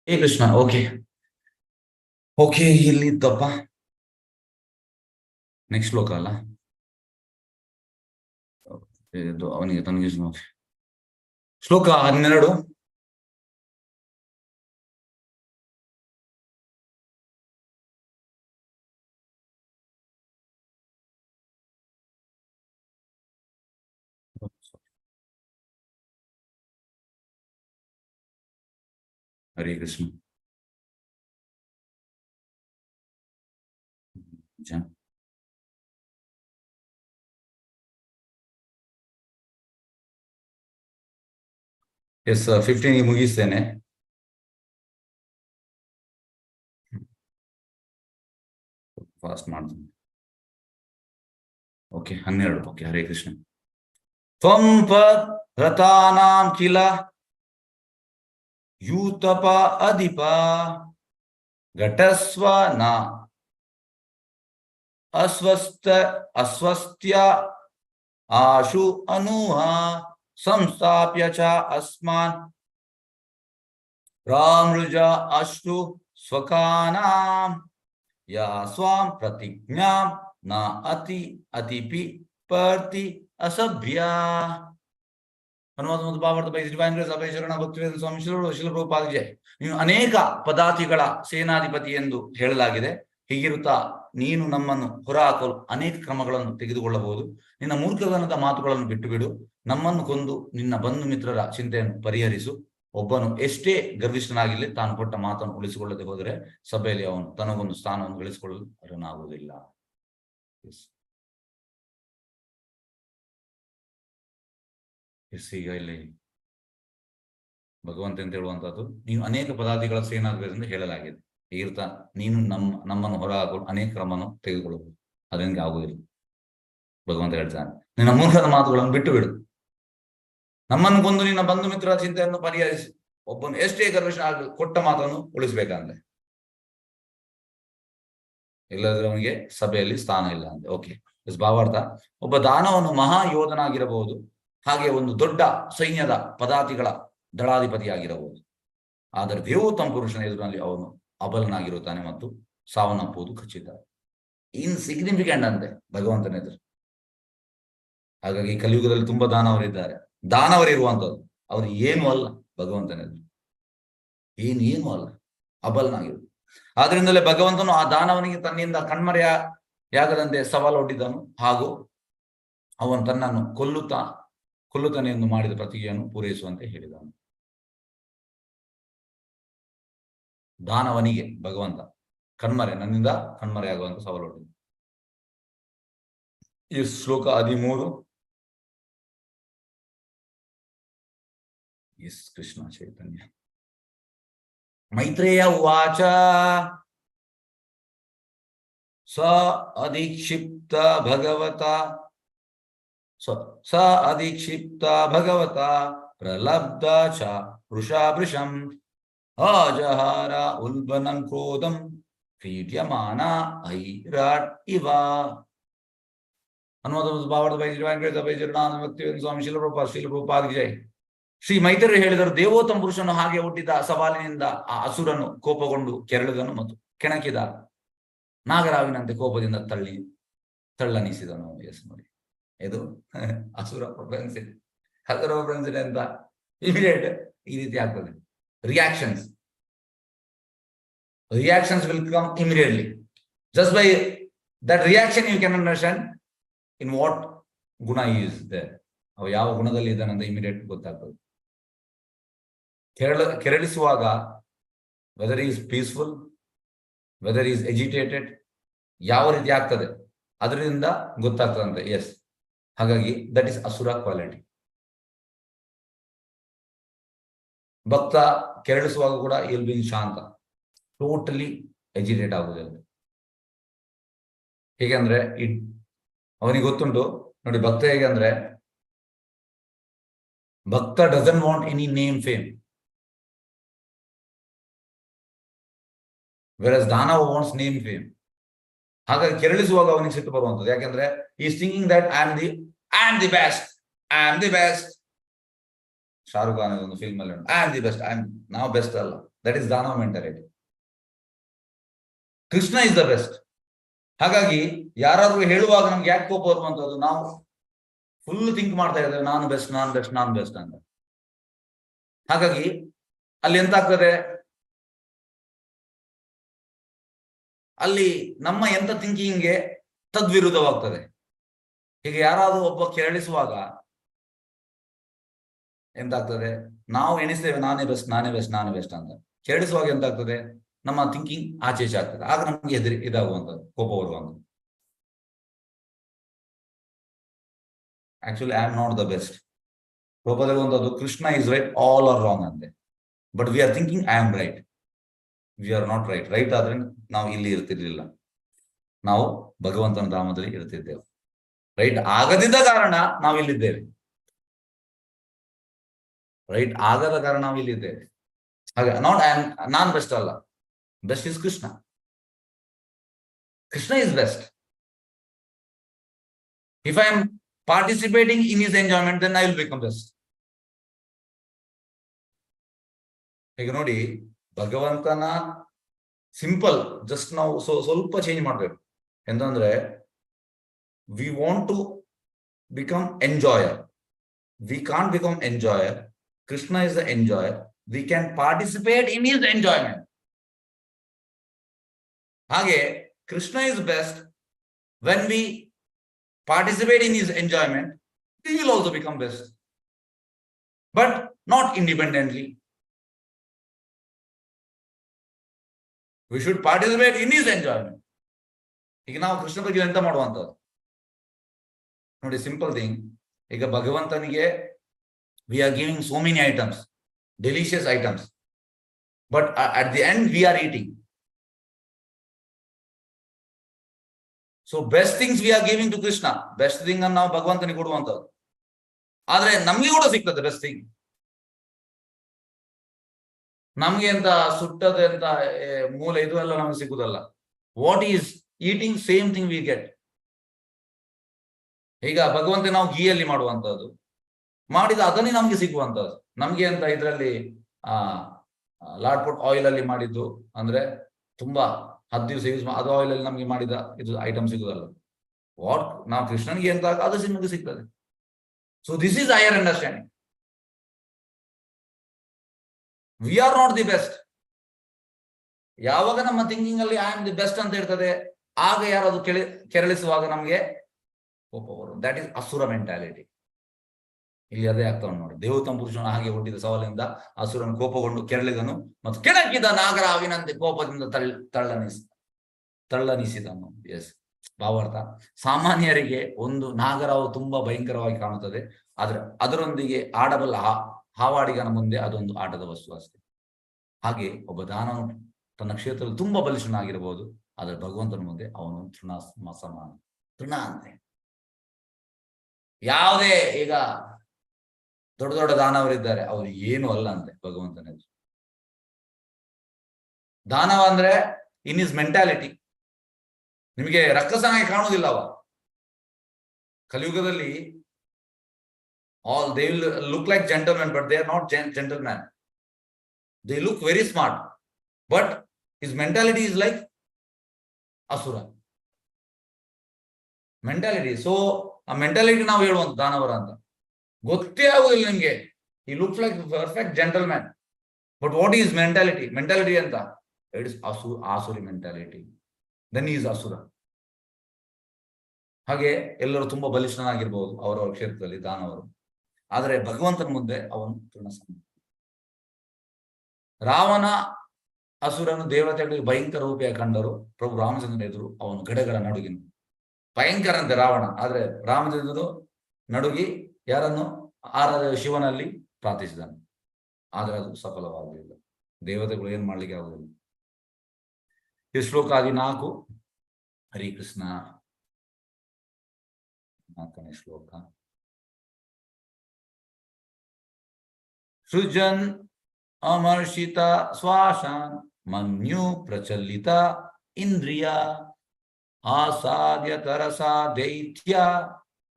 ಹೇ ಕೃಷ್ಣ. ಓಕೆ ಓಕೆ, ಇಲ್ಲಿದ್ದಪ್ಪ. ನೆಕ್ಸ್ಟ್ ಶ್ಲೋಕ ಅಲ್ಲ, ಅವನಿಗೆ ತನಗೆ ಶ್ಲೋಕ 12. ಹರೇ ಕೃಷ್ಣ. ಎಸ್ 15 ಮುಗಿಸ್ತೇನೆ. ಫಾಸ್ಟ್ ಮಾಡ್ತೀನಿ. ಓಕೆ 12. ಓಕೆ ಹರೇ ಕೃಷ್ಣ. ತ್ವಂ ರತಾನಾಂ ಕಿಲ ಯೂತಪ ಅಧಿಪ ಘಟಸ್ವ ನ ಅಸ್ವಸ್ತ್ಯ ಆಶು ಅನೂಹ ಸಂಸ್ಥಾಪ್ಯ ಚ ಅಸ್ಮಾನ್ ರಾಮೃಜ ಅಶ್ರು ಸ್ವಕಾನಾಂ ಯಾ ಸ್ವಾಂ ಪ್ರತಿಜ್ಞಾಂ ನ ಅತಿಪಿ ಪರ್ತಿ ಅಸಭ್ಯ. ಅನುವಾದ ಮತ್ತು ಭಾವಾರ್ಥ ಬೈ ಡಿವೈನ್ ಗ್ರೇಸ್ ಅಭಯ ಶರಣ ಭಕ್ತಿವೇದಾಂತ ಸ್ವಾಮಿ ಶಿಲ ಪ್ರಭುಪಾದ ಜೈ. ನೀನು ಅನೇಕ ಪದಾತಿಗಳ ಸೇನಾಧಿಪತಿ ಎಂದು ಹೇಳಲಾಗಿದೆ. ಹೀಗಿರುತ್ತಾ ನೀನು ನಮ್ಮನ್ನು ಹೊರಹಾಕಲು ಅನೇಕ ಕ್ರಮಗಳನ್ನು ತೆಗೆದುಕೊಳ್ಳಬಹುದು. ನಿನ್ನ ಮೂರ್ಖತನದ ಮಾತುಗಳನ್ನು ಬಿಟ್ಟು ಬಿಡು. ನಮ್ಮನ್ನು ಕೊಂದು ನಿನ್ನ ಬಂಧು ಮಿತ್ರರ ಚಿಂತೆಯನ್ನು ಪರಿಹರಿಸು. ಒಬ್ಬನು ಎಷ್ಟೇ ಗರ್ವಿಷ್ಠನಾಗಿರಲಿ ತಾನು ಕೊಟ್ಟ ಮಾತನ್ನು ಉಳಿಸಿಕೊಳ್ಳದೆ ಹೋದರೆ ಸಭೆಯಲ್ಲಿ ಅವನು ತನಗೊಂದು ಸ್ಥಾನವನ್ನು ಗಳಿಸಿಕೊಳ್ಳಲು ಅರ್ಹನಾಗುವುದಿಲ್ಲ. ಈಗ ಇಲ್ಲಿ ಭಗವಂತ ಅಂತ ಹೇಳುವಂತಹದ್ದು, ನೀನು ಅನೇಕ ಪದಾರ್ಥಗಳ ಸೇನಾಧಿಪತಿ ಹೇಳಲಾಗಿದೆ. ಹೀಗಿರ್ತಾ ನೀನು ನಮ್ಮನ್ನು ಹೊರಹಾಕಲು ಅನೇಕ ಕ್ರಮವನ್ನು ತೆಗೆದುಕೊಳ್ಳಬಹುದು, ಅದಕ್ಕೆ ಆಗುವುದಿಲ್ಲ. ಭಗವಂತ ಹೇಳ್ತಾನೆ, ನಿನ್ನ ಮೂರ್ಖದ ಮಾತುಗಳನ್ನು ಬಿಟ್ಟು ಬಿಡು. ನಮ್ಮನ್ನು ಕೊಂದು ನಿನ್ನ ಬಂಧು ಮಿತ್ರರ ಚಿಂತೆಯನ್ನು ಪರಿಹರಿಸಿ. ಒಬ್ಬನು ಎಷ್ಟೇ ಗರ್ವಿಷ್ಠ ಆಗಲಿ ಕೊಟ್ಟ ಮಾತನ್ನು ಉಳಿಸ್ಬೇಕಂದ್ರೆ, ಇಲ್ಲದ್ರೆ ಅವನಿಗೆ ಸಭೆಯಲ್ಲಿ ಸ್ಥಾನ ಇಲ್ಲ ಅಂತೆ. ಓಕೆ, ಭಾವಾರ್ಥ, ಒಬ್ಬ ದಾನವನು ಮಹಾ ಯೋಧನಾಗಿರಬಹುದು, ಹಾಗೆ ಒಂದು ದೊಡ್ಡ ಸೈನ್ಯದ ಪದಾತಿಗಳ ದಳಾಧಿಪತಿಯಾಗಿರಬಹುದು. ಆದರೆ ದೇವೋತ್ತಮ ಪುರುಷನ ಎದುರಿನಲ್ಲಿ ಅವನು ಅಬಲನಾಗಿರುತ್ತಾನೆ ಮತ್ತು ಸಾವನ್ನಪ್ಪುವುದು ಖಚಿತ. ಇನ್ಸಿಗ್ನಿಫಿಕೆಂಟ್ ಅಂತೆ ಭಗವಂತನ ಎದುರು. ಹಾಗಾಗಿ ಕಲಿಯುಗದಲ್ಲಿ ತುಂಬಾ ದಾನವರಿದ್ದಾರೆ. ದಾನವರಿರುವಂಥದ್ದು ಅವ್ರು ಏನು ಅಲ್ಲ ಭಗವಂತನ ಎದುರು, ಏನು ಅಲ್ಲ, ಅಬಲನಾಗಿರು. ಆದ್ರಿಂದಲೇ ಭಗವಂತನು ಆ ದಾನವನಿಗೆ ತನ್ನಿಂದ ಕಣ್ಮರೆಯಾಗದಂತೆ ಸವಾಲು ಒಡ್ಡಿದನು, ಹಾಗೂ ಅವನು ತನ್ನನ್ನು ಕೊಲ್ಲುತ್ತಾನೆ ಎಂದು ಮಾಡಿದ ಪ್ರತಿಜ್ಞೆಯನ್ನು ಪೂರೈಸುವಂತೆ ಹೇಳಿದನು. ದಾನವನಿಗೆ ಭಗವಂತ ನನ್ನಿಂದ ಕಣ್ಮರೆಯಾಗುವಂತ ಸವಾಲು ಒಡ್ಡಿದ. ಈ ಶ್ಲೋಕ 13. ಎಸ್ ಕೃಷ್ಣ ಚೈತನ್ಯ. ಮೈತ್ರೇಯ ಉವಾಚ ಸ ಅಧಿಕ್ಷಿಪ್ತ ಭಗವತ ಪ್ರಲಬ್ಧ ಚ ವೃಷಾಭೃಶಂ ಅಜಹಾರ ಉಲ್ಬನಂ ಕ್ರೋಧಂ ಕ್ರೀಡ್ಯಮಾನ ಐರಾಟ್ ಇವ. ಅನುವಾದ ಭಾವಾರ್ಥ ಬೈ ಡಿವೈನ್ ಗ್ರೇಸ್ ಅಭಯ ಶರಣ ಭಕ್ತಿವೇದಾಂತ ಸ್ವಾಮಿ ಶಿಲ ಪ್ರಭುಪಾದ ಜೈ. ಶ್ರೀ ಮೈತ್ರೇಯರು ಹೇಳಿದರು, ದೇವೋತ್ತಮ ಪುರುಷನು ಹಾಗೆ ಹುಟ್ಟಿದ ಸವಾಲಿನಿಂದ ಆ ಅಸುರನು ಕೋಪಗೊಂಡು ಕೆರಳಿದನು ಮತ್ತು ಕೆಣಕಿದ ನಾಗರಾವಿನಂತೆ ಕೋಪದಿಂದ ತಳ್ಳನಿಸಿದನು. ಎಸ್ ನೋಡಿ, ಇದು ಅಸುರ ಪ್ರಪಂಚ ಅಂತ ಇಮಿಡಿಯೇಟ್ ಈ ರೀತಿ ಆಗ್ತದೆ. Reactions will come immediately. Just by that reaction you can understand in what guna is there. ಅವ ಯಾವ ಗುಣದಲ್ಲಿ ಇದ್ದಾನಂತ ಇಮಿಡಿಯೇಟ್ ಗೊತ್ತಾಗ್ತದೆ. ಕೆರಳಿಸುವಾಗ whether is peaceful, whether is agitated, ಯಾವ ರೀತಿ ಆಗ್ತದೆ ಅದರಿಂದ ಗೊತ್ತಾಗ್ತದಂತೆ. ಎಸ್, ಹಾಗಾಗಿ ದಟ್ ಇಸ್ ಅಸುರ ಕ್ವಾಲಿಟಿ. ಭಕ್ತ ಕೆರಳಿಸುವಾಗ ಕೂಡ ಇಲ್ ಬಿ ಶಾಂತ, ಟೋಟಲಿ ಎಜಿಟೇಟ್ ಆಗುವುದಿಲ್ಲ. ಹೇಗೆಂದ್ರೆ ಅವನಿಗೆ ಗೊತ್ತುಂಟು ನೋಡಿ, ಭಕ್ತ ಹೇಗೆಂದ್ರೆ bhakta doesn't want any name fame, versus danava wants name fame. ಹಾಗಾಗಿ ಕೆರಳಿಸುವಾಗ ಅವನಿಗೆ ಸಿಟ್ಟು ಬರುವಂಥದ್ದು. ಯಾಕೆಂದ್ರೆ is thinking that I am the best. Shahrukh Khan ಒಂದು ಫಿಲ್ಮ್ ಅಲ್ಲಿ ಐ ಆಮ್ ದಿ ಬೆಸ್ಟ್, ನಾವು ಬೆಸ್ಟ್ ಅಲ್ಲ. That is danava mentality. Krishna is the best. ಹಾಗಾಗಿ ಯಾರಾದ್ರೂ ಹೇಳುವಾಗ ನಮ್ಗೆ ಯಾಕೆ ಕೋಪ ಬರುವಂತದ್ದು? ನಾವು ಫುಲ್ ಥಿಂಕ್ ಮಾಡ್ತಾ ಇದ್ದೇವೆ, ನಾನು ಬೆಸ್ಟ್, ನಾನ್ ಬೆಸ್ಟ್, ನಾನ್ ಬೆಸ್ಟ್ ಅಂತ. ಹಾಗಾಗಿ ಅಲ್ಲಿ ಎಂತ ಆಗ್ತದೆ, ಅಲ್ಲಿ ನಮ್ಮ ಎಂತ ಥಿಂಕಿಂಗ್ಗೆ ತದ್ವಿರುದ್ಧವಾಗ್ತದೆ. ಹೀಗೆ ಯಾರಾದ್ರೂ ಒಬ್ಬ ಕೆರಳಿಸುವಾಗ ಎಂತಾಗ್ತದೆ, ನಾವು ಎಣಿಸ್ತೇವೆ ನಾನೇ ಬೆಸ್ಟ್, ನಾನೇ ಬೆಸ್ಟ್, ನಾನೇ ಬೆಸ್ಟ್ ಅಂತ. ಕೆರಳಿಸುವಾಗ ಎಂತಾಗ್ತದೆ, ನಮ್ಮ ಥಿಂಕಿಂಗ್ ಆಚೆ ಈಚೆ ಆಗ್ತದೆ. ಆಗ ನಮ್ಗೆ ಇದಾಗುವಂಥದ್ದು, ಕೋಪ ಬರುವಂಥದ್ದು. Actually I am not the best. ಕೋಪದಲ್ಲಿರುವಂಥದ್ದು Krishna is right, all are wrong ಅಂತೆ. But we are thinking I am right. We are not right. Right ಆದ್ರೆ ನಾವು ಇಲ್ಲಿ ಇರ್ತಿರ್ಲಿಲ್ಲ, ನಾವು ಭಗವಂತನ ಧಾಮದಲ್ಲಿ ಇರ್ತಿದ್ದೇವೆ. ರೈಟ್ ಆಗದಿದ್ದ ಕಾರಣ ನಾವು ಇಲ್ಲಿದ್ದೇವೆ. ರೈಟ್ ಆಗದ ಕಾರಣ ನಾವು ಇಲ್ಲಿದ್ದೇವೆ. ಹಾಗೆ ನಾಟ್ ನಾನ್ ಬೆಸ್ಟ್ ಅಲ್ಲ, best is Krishna. Krishna is best. If I am participating in his enjoyment, then I will become best. ಈಗ ನೋಡಿ, ಭಗವಂತನ ಸಿಂಪಲ್ ಜಸ್ಟ್ ನಾವು ಸ್ವಲ್ಪ ಚೇಂಜ್ ಮಾಡ್ಬೇಕು. ಎಂತಂದ್ರೆ, we want to become enjoyer. We can't become enjoyer. Krishna is the enjoyer. We can participate in his enjoyment. ಹಾಗೆ Krishna is best. When we participate in his enjoyment, we will also become best, but not independently. We should participate in his enjoyment. ಈಗ ನಾವು ಕೃಷ್ಣ ಬಗ್ಗೆ ಎಂತ ಮಾಡುವಂಥದ್ದು ನೋಡಿ, simple thing. ಈಗ ಭಗವಂತನಿಗೆ we are giving so many items, delicious items, but at the end we are eating. So best things we are giving to Krishna. Best thing ಅನ್ನು ನಾವು ಭಗವಂತನಿಗೆ ಕೊಡುವಂಥದ್ದು. ಆದ್ರೆ ನಮ್ಗೆ ಕೂಡ ಸಿಗ್ತದೆ ಬೆಸ್ಟ್ ಥಿಂಗ್. ನಮ್ಗೆ ಅಂತ ಸುಟ್ಟದ ಎಂತ ಮೂಲ ಇದು ಎಲ್ಲ ನಮ್ಗೆ ಸಿಗುದಲ್ಲ. What is eating same thing we get. ಈಗ ಭಗವಂತ ನಾವು ಗೀಯಲ್ಲಿ ಮಾಡುವಂತದ್ದು, ಮಾಡಿದ ಅದನ್ನೇ ನಮ್ಗೆ ಸಿಗುವಂತದ್ದು. ನಮ್ಗೆ ಅಂತ ಇದರಲ್ಲಿ ಲಾಟ್ ಪುಟ್ ಆಯಿಲ್ ಅಲ್ಲಿ ಮಾಡಿದ್ದು, ಅಂದ್ರೆ ತುಂಬಾ 10 ದಿವಸ ಯೂಸ್ ಅದು ಆಯಿಲ್ ಅಲ್ಲಿ ನಮ್ಗೆ ಮಾಡಿದ ಇದು ಐಟಮ್ ಸಿಗುದಲ್ಲ. ವಾಟ್ ನಾವು ಕೃಷ್ಣನಿಗೆ ಅಂತ ಅದು ನಿಮಗೆ ಸಿಗ್ತದೆ. So this is higher understanding. V are not the best. ಯಾವಾಗ ನಮ್ಮ ಥಿಂಕಿಂಗ್ ಅಲ್ಲಿ ಐ ಆಮ್ ದಿ ಬೆಸ್ಟ್ ಅಂತ ಇರ್ತದೆ, ಆಗ ಯಾರಾದ್ರು ಕೆರಳಿಸುವಾಗ ನಮ್ಗೆ ಕೋಪ ಬರುತ್ತೆ. ದಟ್ ಈಸ್ ಅಸುರ ಮೆಂಟಾಲಿಟಿ. ಇಲ್ಲಿ ಅದೇ ಆಗ್ತಾ ಉಂಟು ನೋಡಿ. ದೇವೋತ್ತಮ ಪುರುಷನ ಹಾಗೆ ಹುಟ್ಟಿದ ಸವಾಲಿಂದ ಅಸುರನು ಕೋಪಗೊಂಡು ಕೆರಳಿದನು ಮತ್ತು ಕೆಣಕಿದ ನಾಗರಾವಿನಂತೆ ಕೋಪದಿಂದ ತಳ್ಳನಿಸಿದನು. ಎಸ್, ಭಾವಾರ್ಥ. ಸಾಮಾನ್ಯರಿಗೆ ಒಂದು ನಾಗರಾವು ತುಂಬಾ ಭಯಂಕರವಾಗಿ ಕಾಣುತ್ತದೆ, ಆದ್ರೆ ಅದರೊಂದಿಗೆ ಆಡಬಲ್ಲ ಹಾವಾಡಿಗನ ಮುಂದೆ ಅದೊಂದು ಆಟದ ವಸ್ತು ಅಷ್ಟೇ. ಹಾಗೆ ಒಬ್ಬ ದಾನವ ತನ್ನ ಕ್ಷೇತ್ರದಲ್ಲಿ ತುಂಬಾ ಬಲಿಷ್ಠನಾಗಿರಬಹುದು, ಆದ್ರೆ ಭಗವಂತನ ಮುಂದೆ ಅವನು ಸಮಾನ, ತೃಣ ಅಂತೆ. ಯಾವುದೇ ಈಗ ದೊಡ್ಡ ದೊಡ್ಡ ದಾನವರಿದ್ದಾರೆ, ಅವರು ಏನು ಅಲ್ಲ ಅಂತೆ ಭಗವಂತನ. ದಾನವ ಅಂದ್ರೆ ಇನ್ ಇಸ್ ಮೆಂಟಾಲಿಟಿ. ನಿಮಗೆ ರಕ್ಕಸನಾಗಿ ಕಾಣುವುದಿಲ್ಲ ಅವ. ಕಲಿಯುಗದಲ್ಲಿ they will look like gentlemen, but they are not gentlemen. They look very smart, but his mentality is like asura mentality. So ಆ ಮೆಂಟಾಲಿಟಿ ನಾವು ಹೇಳುವಂತ ದಾನವರ ಅಂತ ಗೊತ್ತೇ ಆಗುದಿಲ್ಲ ನಿಮ್ಗೆ. he looks like perfect gentleman, but what is mentality? mentality ಅಂತ it is asuri mentality. then he is asura. ಹಾಗೆ ಎಲ್ಲರೂ ತುಂಬಾ ಬಲಿಷ್ಠನಾಗಿರ್ಬಹುದು ಅವರವರ ಕ್ಷೇತ್ರದಲ್ಲಿ ದಾನವರು, ಆದರೆ ಭಗವಂತನ ಮುಂದೆ ಅವನು ತೃಣಸಮ. ರಾವಣ ಅಸುರನು ದೇವತೆಗಳಿಗೆ ಭಯಂಕರ ರೂಪಿಯ ಕಂಡರು. ಪ್ರಭು ರಾಮಚಂದ್ರನ ಎದುರು ಅವನು ಗಡಗಡ ನಡುಗಿನ ಭಯಂಕರ ಅಂತೆ ರಾವಣ. ಆದ್ರೆ ರಾಮಚಂದ್ರನು ನಡುಗಿ ಯಾರನ್ನು ಶಿವನಲ್ಲಿ ಪ್ರಾರ್ಥಿಸಿದನು, ಆದ್ರೆ ಅದು ಸಫಲವಾಗಲಿಲ್ಲ. ದೇವತೆಗಳು ಏನ್ ಮಾಡ್ಲಿಕ್ಕೆ ಆಗುದಿಲ್ಲ. ಈ ಶ್ಲೋಕ 14. ಹರಿ ಕೃಷ್ಣ. 4ನೇ ಶ್ಲೋಕ. ಸೃಜನ್ ಅಮರ್ಷಿತ ಶ್ವಾಸಾನ್ ಮನ್ಯು ಪ್ರಚಲಿತ ಇಂದ್ರಿಯ ಆಸಾದ್ಯ ತರಸಾ ದೈತ್ಯ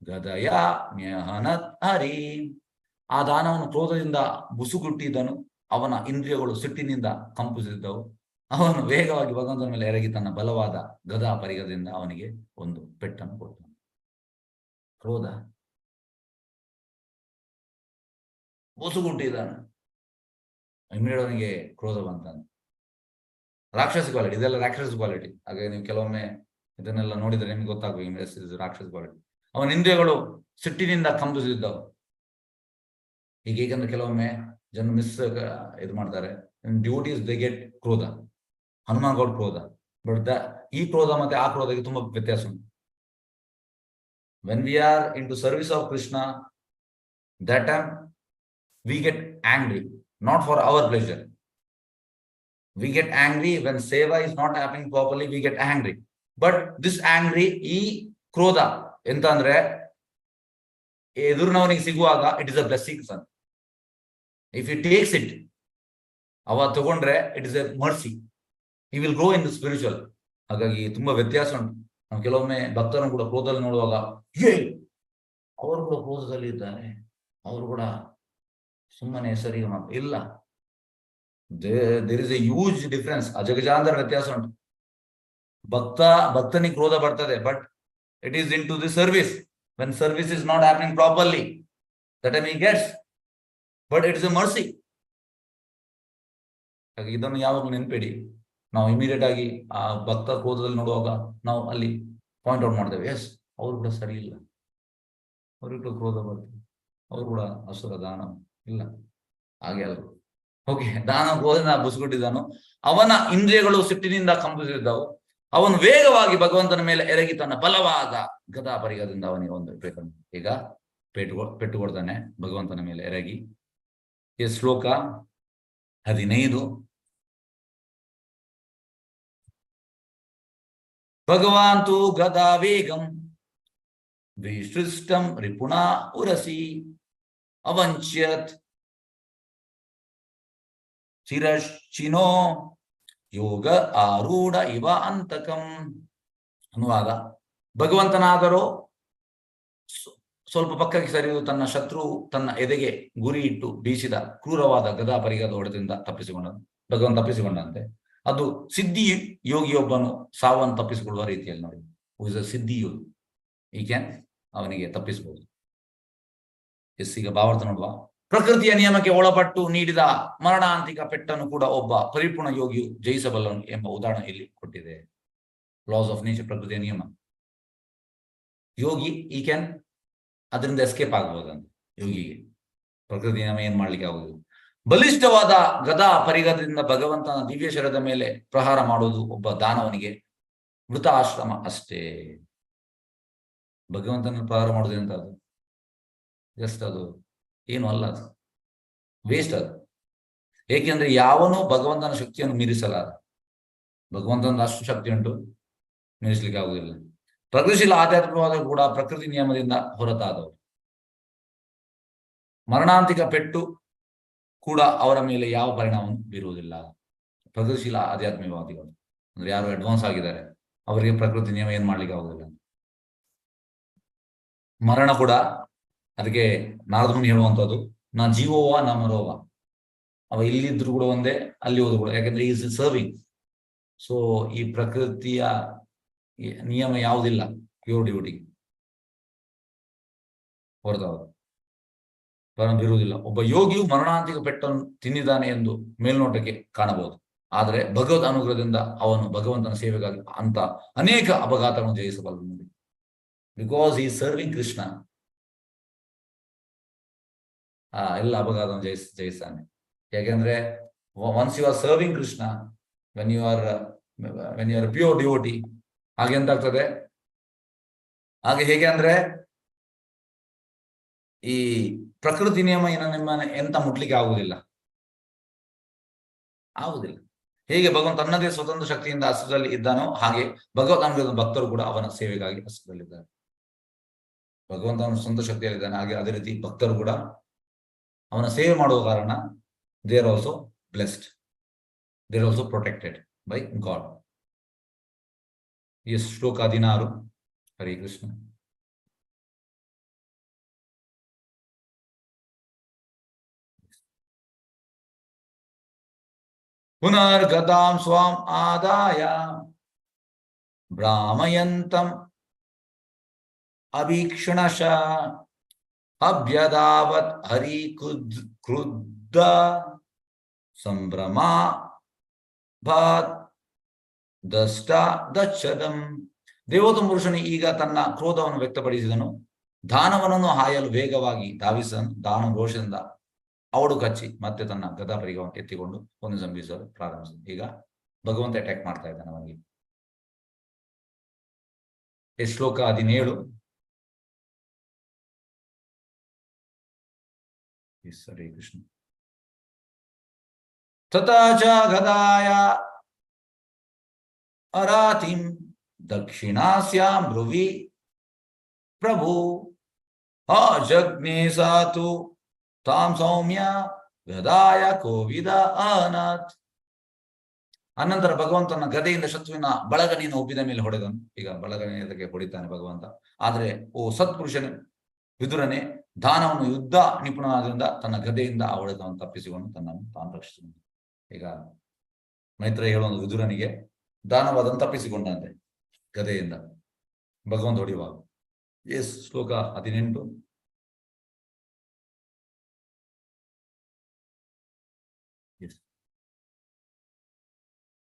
ಗದಯ ನ್ಯಹನತ್ ಹರಿ. ಆ ದಾನವನು ಕ್ರೋಧದಿಂದ ಬುಸುಗುಟ್ಟಿದ್ದನು, ಅವನ ಇಂದ್ರಿಯಗಳು ಸಿಟ್ಟಿನಿಂದ ಕಂಪಿಸಿದ್ದವು. ಅವನು ವೇಗವಾಗಿ ಭಗವಂತನ ಮೇಲೆ ಎರಗಿ ತನ್ನ ಬಲವಾದ ಗದಾ ಪರಿಗದಿಂದ ಅವನಿಗೆ ಒಂದು ಪೆಟ್ಟನ್ನು ಕೊಟ್ಟನು. ಕ್ರೋಧ ಬೊಸುಗುಟ್ಟಿದ್ದಾನೆ. ಇಮಿಡಿಯೇಟ್ ಅವನಿಗೆ ಕ್ರೋಧ ಬಂತಾನೆ. ರಾಕ್ಷಸ ಕ್ವಾಲಿಟಿ, ಇದೆಲ್ಲ ರಾಕ್ಷಸ ಕ್ವಾಲಿಟಿ. ಹಾಗೆ ನೀವು ಕೆಲವೊಮ್ಮೆ ಇದನ್ನೆಲ್ಲ ನೋಡಿದ್ರೆ ನಿಮ್ಗೆ ಗೊತ್ತಾಗುವ ರಾಕ್ಷಸ ಕ್ವಾಲಿಟಿ. ಅವನ ಇಂದ್ರಿಯಗಳು ಸಿಟ್ಟಿನಿಂದ ಕಂಪಿಸಿದ್ದವು. ಹೀಗೇಕಂದ್ರೆ ಕೆಲವೊಮ್ಮೆ ಜನ ಇದು ಮಾಡ್ತಾರೆ, ಡ್ಯೂಟೀಸ್ ದೇ ಗೆಟ್ ಕ್ರೋಧ. ಹನುಮಾನ್ ಗಾಡ್ ಕ್ರೋಧ. ಬಟ್ ಈ ಕ್ರೋಧ ಮತ್ತೆ ಆ ಕ್ರೋಧಕ್ಕೆ ತುಂಬಾ ವ್ಯತ್ಯಾಸ ಉಂಟು. When we are into service of Krishna, that time we get angry, not for our pleasure. We get angry when seva is not happening properly. We get angry, but this angry, ಈ ಕ್ರೋಧ ಎಂತ ಅಂದ್ರೆ ಎದುರಿನವನಿಗೆ ಸಿಗುವಾಗ it is a blessing son. If he takes it, ಅವ ತಗೊಂಡ್ರೆ it is a mercy. he will grow in the spiritual. ಹಾಗಾಗಿ ತುಂಬಾ ವ್ಯತ್ಯಾಸ ಉಂಟು. ನಾವು ಕೆಲವೊಮ್ಮೆ ಭಕ್ತರನ್ನು ಕೂಡ ಕ್ರೋಧದಲ್ಲಿ ನೋಡುವಾಗ ಅವರು ಕೂಡ ಕ್ರೋಧದಲ್ಲಿ ಇದ್ದಾರೆ, ಅವರು ಕೂಡ ಸುಮ್ಮನೆ ಸರಿ ಇಲ್ಲ. There is a huge difference. ಅಜಗಜಾಂತರ ವ್ಯತ್ಯಾಸ ಉಂಟು. ಭಕ್ತನಿಗೆ ಕ್ರೋಧ ಬರ್ತದೆ, but it is in to the service. When service is not happening properly, that time he gets, but it is a mercy. ಹಾಗೆ ಇದನ್ನು ಯಾವಾಗಲೂ ನೆನ್ಪಿಡಿ. ನಾವು ಇಮಿಡಿಯೇಟ್ ಆಗಿ ಆ ಭಕ್ತ ಕ್ರೋಧದಲ್ಲಿ ನೋಡುವಾಗ ನಾವು ಅಲ್ಲಿ ಪಾಯಿಂಟ್ ಔಟ್ ಮಾಡ್ತೇವೆ, ಎಸ್ ಅವರು ಕೂಡ ಸರಿ ಇಲ್ಲ, ಅವ್ರಿಗೆ ಕೂಡ ಕ್ರೋಧ ಬರ್ತದೆ, ಅವರು ಕೂಡ ಅಸುರ ದಾನ ಇಲ್ಲ, ಹಾಗೆ ಅಲ್ಲ. ಓಕೆ, ದಾನ ಕ್ರೋಧನ ಬುಸ್ಕೊಟ್ಟಿದ್ದಾನು. ಅವನ ಇಂದ್ರಿಯಗಳು ಸಿಟ್ಟಿನಿಂದ ಕಂಪಿಸಿದ್ದವು. ಅವನು ವೇಗವಾಗಿ ಭಗವಂತನ ಮೇಲೆ ಎರಗಿ ತನ್ನ ಬಲವಾದ ಗದಾ ಪರಿಗದಿಂದ ಅವನಿಗೆ ಒಂದು ಈಗ ಪೆಟ್ಟು ಕೊಡ್ತಾನೆ ಭಗವಂತನ ಮೇಲೆ ಎರಗಿ. ಈ ಶ್ಲೋಕ 15. ಭಗವಾನ್ ತು ಗದಾ ವೇಗಂ ವಿಸೃಷ್ಟಂ ರಿಪುಣಾ ಉರಸಿ ಅವಂಚ್ಯತ್ ಚಿರಶ್ಚಿನೋ ಯೋಗ ಆರೂಢ ಇವ ಅಂತಕಂ ಅನ್ನುವಾಗ, ಭಗವಂತನಾದರೂ ಸ್ವಲ್ಪ ಪಕ್ಕಕ್ಕೆ ಸರಿದು ತನ್ನ ಶತ್ರು ತನ್ನ ಎದೆಗೆ ಗುರಿ ಇಟ್ಟು ಬೀಸಿದ ಕ್ರೂರವಾದ ಗದಾ ಪರಿಗದ ಹೊಡೆದಿಂದ ಭಗವಂತ ತಪ್ಪಿಸಿಕೊಂಡಂತೆ. ಅದು ಸಿದ್ಧಿ ಯೋಗಿಯೊಬ್ಬನು ಸಾವನ್ನು ತಪ್ಪಿಸಿಕೊಳ್ಳುವ ರೀತಿಯಲ್ಲಿ ನೋಡಿ. ಸಿದ್ಧಿ ಯೋಗಿ, ಈ ಕ್ಯಾನ್ ಅವನಿಗೆ ತಪ್ಪಿಸಬಹುದು. ಈಗ ಭಾವಾರ್ಥ ನೋಡುವ. ಪ್ರಕೃತಿಯ ನಿಯಮಕ್ಕೆ ಒಳಪಟ್ಟು ನೀಡಿದ ಮರಣಾಂತಿಕ ಪೆಟ್ಟನ್ನು ಕೂಡ ಒಬ್ಬ ಪರಿಪೂರ್ಣ ಯೋಗಿಯು ಜಯಿಸಬಲ್ಲನು ಎಂಬ ಉದಾಹರಣೆ ಇಲ್ಲಿ ಕೊಟ್ಟಿದೆ. ಲಾಸ್ ಆಫ್ ನೇಚರ್, ಪ್ರಕೃತಿಯ ನಿಯಮ. ಯೋಗಿ ಈ ಕ್ಯಾನ್ ಅದರಿಂದ ಎಸ್ಕೇಪ್ ಆಗ್ಬೋದಂತ. ಯೋಗಿಗೆ ಪ್ರಕೃತಿ ನಿಯಮ ಏನ್ ಮಾಡ್ಲಿಕ್ಕೆ ಆಗುದಿಲ್ಲ. ಬಲಿಷ್ಠವಾದ ಗದಾ ಪರಿಗದಿಂದ ಭಗವಂತನ ದಿವ್ಯ ಶರೀರದ ಮೇಲೆ ಪ್ರಹಾರ ಮಾಡುವುದು ಒಬ್ಬ ದಾನವನಿಗೆ ಮೃತ ಆಶ್ರಮ ಅಷ್ಟೇ. ಭಗವಂತನ ಪ್ರಹಾರ ಮಾಡುವುದು ಎಂತ ಅದು? ಜಸ್ಟ್ ಅದು ಏನು ಅಲ್ಲ, ಅದು ವೇಸ್ಟ್ ಅದು. ಏಕೆಂದ್ರೆ ಯಾವನೂ ಭಗವಂತನ ಶಕ್ತಿಯನ್ನು ಮೀರಿಸಲಾರ. ಭಗವಂತನ ಅಷ್ಟು ಶಕ್ತಿ ಉಂಟು, ಮೀರಿಸಲಿಕ್ಕೆ ಆಗುವುದಿಲ್ಲ. ಪ್ರಗತಿಶೀಲ ಆಧ್ಯಾತ್ಮಿಕವಾದ ಕೂಡ ಪ್ರಕೃತಿ ನಿಯಮದಿಂದ ಹೊರತಾದವರು. ಮರಣಾಂತಿಕ ಪೆಟ್ಟು ಕೂಡ ಅವರ ಮೇಲೆ ಯಾವ ಪರಿಣಾಮವನ್ನು ಬೀರುವುದಿಲ್ಲ. ಪ್ರಗತಿಶೀಲ ಆಧ್ಯಾತ್ಮಿಕವಾದಿಗಳು ಅಂದ್ರೆ ಯಾರು ಅಡ್ವಾನ್ಸ್ ಆಗಿದ್ದಾರೆ, ಅವರಿಗೆ ಪ್ರಕೃತಿ ನಿಯಮ ಏನ್ ಮಾಡ್ಲಿಕ್ಕೆ ಆಗುದಿಲ್ಲ. ಮರಣ ಕೂಡ ಅದಕ್ಕೆ ನಾರದ ಮುನಿ ಹೇಳುವಂಥದ್ದು, ನಾ ಜೀವೋವ ನ ಮರೋವ. ಅವ ಇಲ್ಲಿದ್ರು ಕೂಡ ಒಂದೇ, ಅಲ್ಲಿ ಹೋದ್ರು ಕೂಡ, ಯಾಕಂದ್ರೆ ಈಸ್ ಸರ್ವಿಂಗ್. ಸೊ ಈ ಪ್ರಕೃತಿಯ ನಿಯಮ ಯಾವುದಿಲ್ಲ ಪ್ಯೂರ್ ಡ್ಯೂಟಿ ಹೊರದವರು ಬೀರುವುದಿಲ್ಲ. ಒಬ್ಬ ಯೋಗಿಯು ಮರಣಾಂತಿಕ ಪೆಟ್ಟನ್ನು ತಿಂದಿದ್ದಾನೆ ಎಂದು ಮೇಲ್ನೋಟಕ್ಕೆ ಕಾಣಬಹುದು, ಆದರೆ ಭಗವದ್ ಅನುಗ್ರಹದಿಂದ ಅವನು ಭಗವಂತನ ಸೇವೆಗಾಗಿ ಅಂತ ಅನೇಕ ಅಪಘಾತಗಳನ್ನು ಜಯಿಸಬಲ್ಲನು. ಬಿಕಾಸ್ ಈ ಸರ್ವಿಂಗ್ ಕೃಷ್ಣ, ಎಲ್ಲ ಅಪಘಾತವನ್ನು ಜಯಿಸ್ತಾನೆ. ಯಾಕೆಂದ್ರೆ once you are serving Krishna, when you are pure devotee, ಹಾಗೆ ಎಂತಾಗ್ತದೆ, ಹಾಗೆ ಹೇಗೆ ಅಂದ್ರೆ ಈ ಪ್ರಕೃತಿ ನಿಯಮ ನಿಮ್ಮನ್ನ ಎಂತ ಮುಟ್ಲಿಕ್ಕೆ ಆಗುದಿಲ್ಲ. ಹೇಗೆ ಭಗವಂತ ತನ್ನದೇ ಸ್ವತಂತ್ರ ಶಕ್ತಿಯಿಂದ ಅಸ್ತ್ರದಲ್ಲಿ ಇದ್ದಾನೋ, ಹಾಗೆ ಭಗವತ್ ಅನುಗ್ರಹದ ಭಕ್ತರು ಕೂಡ ಅವನ ಸೇವೆಗಾಗಿ ಅಸ್ತ್ರದಲ್ಲಿದ್ದಾರೆ. ಭಗವಂತನ ಸ್ವಂತ ಶಕ್ತಿಯಲ್ಲಿದ್ದಾನೆ, ಹಾಗೆ ಅದೇ ರೀತಿ ಭಕ್ತರು ಕೂಡ ಅವನ ಸೇವೆ ಮಾಡುವ ಕಾರಣ they are also blessed, they are also protected by god. ಈ ಶ್ಲೋಕ 16. ಹರಿ ಕೃಷ್ಣ. ಪುನರ್ಗತಾಂ ಸ್ವಾಂ ಆದಾಯ ಭ್ರಾಮಯಂತಂ ಅವೀಕ್ಷಣಶ ಅಭ್ಯದಾವತ್ ಹರಿ ಕ್ರುದ್ಧ ಸಂಭ್ರಮ ಭಾತ್ ದಷ್ಟ ದಚ್ಚದಂ. ದೇವೋತ್ತಮ ಪುರುಷನು ಈಗ ತನ್ನ ಕ್ರೋಧವನ್ನು ವ್ಯಕ್ತಪಡಿಸಿದನು. ದಾನವನನ್ನು ಹಾಯಲು ವೇಗವಾಗಿ ಧಾವಿಸನ್ ದಾನ ರೋಷದಿಂದ ಅವಡು ಕಚ್ಚಿ ಮತ್ತೆ ತನ್ನ ಗದಾ ಪರಿಗವನ್ನು ಎತ್ತಿಕೊಂಡು ಒಂದು ಸಂಬಿಸಲು ಪ್ರಾರಂಭಿಸಿದ. ಈಗ ಭಗವಂತ ಅಟ್ಯಾಕ್ ಮಾಡ್ತಾ ಇದ್ದಾನೆ ಅವನಿಗೆ. ಶ್ಲೋಕ 17. ಹರೇ ಕೃಷ್ಣ. ತಥಾ ಚ ಗದಾಯ ಅರಾತಿಂ ದಕ್ಷಿಣಾಸ್ಯಾಂ ಬ್ರುವಿ ಪ್ರಭು ಅಜಗ್ನೇ ಸಾತು ತಾಂ ಸೌಮ್ಯ ಗದಾಯ ಕೋವಿದ ಅನಾಥ್. ಅನಂತರ ಭಗವಂತನ ಗದೆಯಿಂದ ಶತ್ರುವಿನ ಬಳಗನೆಯನ್ನು ಒಬ್ಬಿದ ಮೇಲೆ ಹೊಡೆದನು. ಈಗ ಬಳಗನೆಯದಕ್ಕೆ ಹೊಡಿತಾನೆ ಭಗವಂತ. ಆದ್ರೆ ಓ ಸತ್ಪುರುಷನೇ ವಿದುರನೇ, ದಾನವನ್ನು ಯುದ್ಧ ನಿಪುಣನಾದ್ರಿಂದ ತನ್ನ ಗದೆಯಿಂದ ಆ ಹೊಡೆದವನ್ನು ತಪ್ಪಿಸಿಕೊಂಡು ತನ್ನನ್ನು ತಾನು ರಕ್ಷಿಸಿಕೊಂಡ. ಈಗ ಮೈತ್ರೇಯ ಹೇಳುವ ವಿದುರನಿಗೆ ದಾನವಾದನ್ನು ತಪ್ಪಿಸಿಕೊಂಡಂತೆ ಗದೆಯಿಂದ ಭಗವಂತ ಹೊಡೆಯುವಾಗ. ಶ್ಲೋಕ 18.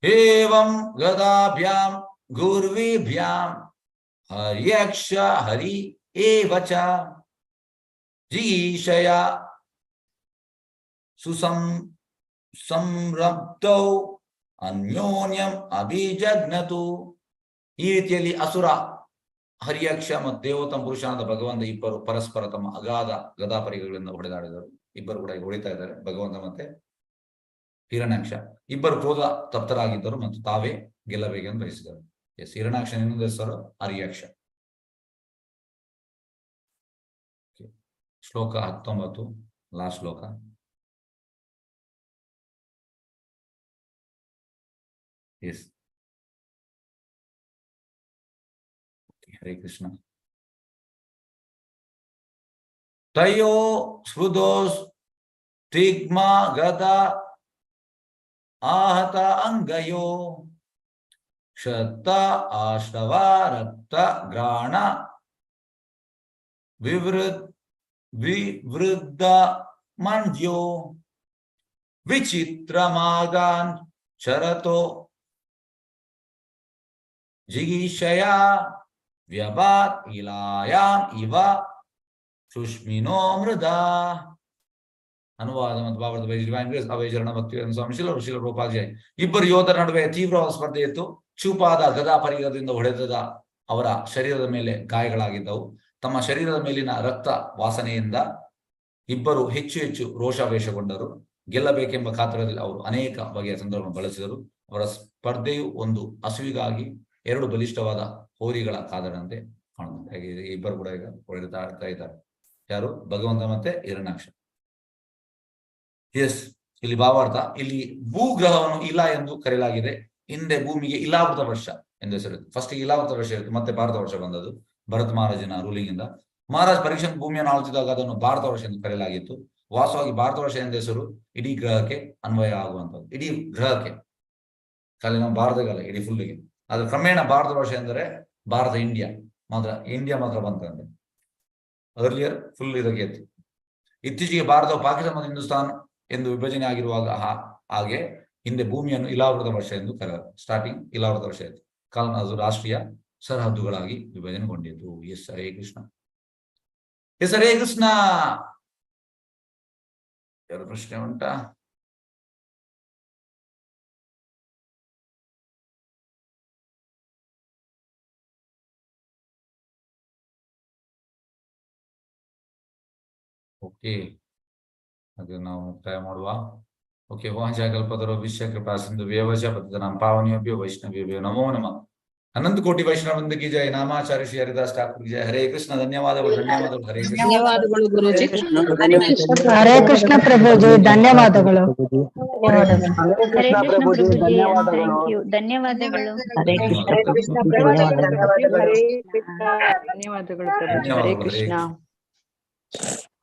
ಏವಂ ಗದಾಭ್ಯಾಂ ಗುರ್ವಿಭ್ಯಾಂ ಹರ್ಯಕ್ಷ ಹರಿ ಏವಚ ಜಿಗೀಷಯ ಸಂರಬ್ಧೌ ಅನ್ಯೋನ್ಯಂ ಅಭಿಜಗ್ನತು. ಈ ರೀತಿಯಲ್ಲಿ ಅಸುರ ಹರಿಯಕ್ಷ ಮತ್ತು ದೇವೋತ್ತಮ ಪುರುಷನಾದ ಭಗವಂತ ಇಬ್ಬರು ಪರಸ್ಪರ ತಮ್ಮ ಅಗಾಧ ಗದಾಪರಿಗಳಿಂದ ಹೊಡೆದಾಡಿದರು. ಇಬ್ಬರು ಕೂಡ ಈಗ ಹೊಡಿತಾ ಇದ್ದಾರೆ, ಭಗವಂತ ಮತ್ತೆ ಹಿರಣ್ಯಾಕ್ಷ. ಇಬ್ಬರು ಕ್ರೋಧ ತಪ್ತರಾಗಿದ್ದರು ಮತ್ತು ತಾವೇ ಗೆಲ್ಲಬೇಕೆಂದು ಬಯಸಿದರು. ಹಿರಣ್ಯಾಕ್ಷ ಇನ್ನೊಂದು ಹೆಸರು ಹರಿಯಕ್ಷ. ಶ್ಲೋಕ 19, ಲಾಸ್ಟ್ ಶ್ಲೋಕ. ಹರೇ ಕೃಷ್ಣ. ತಯೋ ಸ್ಮೃದೋಸ್ ತಿಗ್ಮ ಗದ ಆಹತ ಅಂಗಯೋ ಕ್ಷತ ಆಶ್ರವ ರಕ್ತ ಗ್ರಾಣ ವಿವೃದ್ಧ ಮಂಡ್ಯೋ ವಿಚಿತ್ರಮಾಗಾನ್ ಚರತೋ ಜಿಗೀಷಯ ವ್ಯಭಾತ್ ಇಲಾಯಾಮ್ ಇವ ಸುಷ್ಮಿನೋ ಮೃದ. ಅನುವಾದ ಮತ್ತು ಭಾವಾರ್ಥ ಅವೈಚರಣ ಭಕ್ತಿ ಸ್ವಾಮಿ ಶಿಲ ರೂಪಾಧ್ಯಾಯ. ಇಬ್ಬರು ಯೋಧರ ನಡುವೆ ತೀವ್ರವಾದ ಸ್ಪರ್ಧೆ ಇತ್ತು. ಚೂಪಾದ ಗದಾ ಪರಿಗದಿಂದ ಹೊಡೆದ ಅವರ ಶರೀರದ ಮೇಲೆ ಗಾಯಗಳಾಗಿದ್ದವು. ತಮ್ಮ ಶರೀರದ ಮೇಲಿನ ರಕ್ತ ವಾಸನೆಯಿಂದ ಇಬ್ಬರು ಹೆಚ್ಚು ಹೆಚ್ಚು ರೋಷಾವೇಶಗೊಂಡರು. ಗೆಲ್ಲಬೇಕೆಂಬ ಕಾತರದಲ್ಲಿ ಅವರು ಅನೇಕ ಬಗೆಯ ಸಂದರ್ಭವನ್ನು ಬಳಸಿದರು. ಅವರ ಸ್ಪರ್ಧೆಯು ಒಂದು ಹಸುವಿಗಾಗಿ ಎರಡು ಬಲಿಷ್ಠವಾದ ಹೋರಿಗಳ ಕಾದರಂತೆ ಕಾಣುತ್ತದೆ. ಹಾಗೆ ಇಬ್ಬರು ಕೂಡ ಈಗ ಹೊಡೆದಾಡ್ತಾ ಇದ್ದಾರೆ. ಯಾರು? ಭಗವಂತ ಮತ್ತೆ ಹಿರಣ್ಯಾಕ್ಷ. ಇಲ್ಲಿ ಭಾವಾರ್ಥ, ಇಲ್ಲಿ ಭೂಗ್ರಹವನ್ನು ಇಲಾ ಎಂದು ಕರೆಯಲಾಗಿದೆ. ಹಿಂದೆ ಭೂಮಿಗೆ ಇಲಾವೃತ ವರ್ಷ ಎಂದು ಹೆಸರಿತ್ತು. ಫಸ್ಟ್ ಇಲಾವೃತ ವರ್ಷ ಇತ್ತು, ಮತ್ತೆ ಭಾರತ ವರ್ಷ ಬಂದದ್ದು ಭರತ್ ಮಹಾರಾಜನ ರೂಲಿಂಗ್ ಇಂದ. ಮಹಾರಾಜ್ ಪರೀಕ್ಷನ್ ಭೂಮಿಯನ್ನು ಆಳುತ್ತಿದ್ದಾಗ ಅದನ್ನು ಭಾರತ ವರ್ಷ ಎಂದು ಕರೆಯಲಾಗಿತ್ತು. ವಾಸ್ತವವಾಗಿ ಭಾರತ ವರ್ಷ ಎಂದ ಹೆಸರು ಇಡೀ ಗ್ರಹಕ್ಕೆ ಅನ್ವಯ ಆಗುವಂಥದ್ದು. ಇಡೀ ಗ್ರಹಕ್ಕೆ, ಖಾಲಿ ನಮ್ಮ ಭಾರತಗಲ್ಲ, ಇಡೀ ಫುಲ್ಗೆ. ಆದ್ರೆ ಕ್ರಮೇಣ ಭಾರತ ವರ್ಷ ಎಂದರೆ ಭಾರತ ಇಂಡಿಯಾ ಮಾತ್ರ ಬಂತಂತೆ. ಅರ್ಲಿಯರ್ ಫುಲ್ ಇದಕ್ಕೆ ಇತ್ತು. ಇತ್ತೀಚೆಗೆ ಭಾರತವು ಪಾಕಿಸ್ತಾನ ಮತ್ತು ಹಿಂದೂಸ್ತಾನ್ ಎಂದು ವಿಭಜನೆ ಆಗಿರುವಾಗ ಹಾಗೆ ಹಿಂದೆ ಭೂಮಿಯನ್ನು ಇಲಾವೃತ ವರ್ಷ ಎಂದು ಕರೆದರು. ಸ್ಟಾರ್ಟಿಂಗ್ ಇಲಾವೃತ ವರ್ಷ ಇತ್ತು, ಕಾರಣ ಅದು ರಾಷ್ಟ್ರೀಯ ಸರಹದ್ದುಗಳಾಗಿ ವಿಭಜನೆಗೊಂಡಿತು. ಹರೇ ಕೃಷ್ಣ. ಹರೇ ಕೃಷ್ಣ. ಯಾರು ಪ್ರಶ್ನೆ ಉಂಟಾ? ಓಕೆ, ಅದು ನಾವು ಮುಕ್ತಾಯ ಮಾಡುವ. ಓಕೆ. ವಾಂಛಾಕಲ್ಪತರೋ ವಿಶ್ವ ಕೃಪಾ ಸಿಂಧು ವ್ಯವಚ ಪತಿತನಾಂ ಪಾವನೇಭ್ಯೋ ವೈಷ್ಣವೇಭ್ಯೋ ನಮೋ ನಮಃ. ಅನಂತ ಕೋಟಿ ವೈಷ್ಣವೃಂದ ಕಿ ಜಯ. ನಾಮಾಚಾರ್ಯ ಶ್ರೀ ಹರಿದಾಸ್ ಠಾಕೂರ್ ಜಯ. ಹರೇ ಕೃಷ್ಣ. ಧನ್ಯವಾದಗಳು. ಹರೇ ಕೃಷ್ಣ. ಧನ್ಯವಾದಗಳು ಗುರುಜಿ. ಹರೇ ಕೃಷ್ಣ ಪ್ರಭುಜಿ, ಧನ್ಯವಾದಗಳು. ಧನ್ಯವಾದಗಳು. ಹರೇ ಕೃಷ್ಣ ಪ್ರಭುಜಿ, ಧನ್ಯವಾದಗಳು. ಧನ್ಯವಾದಗಳು ಪ್ರಭುಜಿ. ಹರೇ ಕೃಷ್ಣ.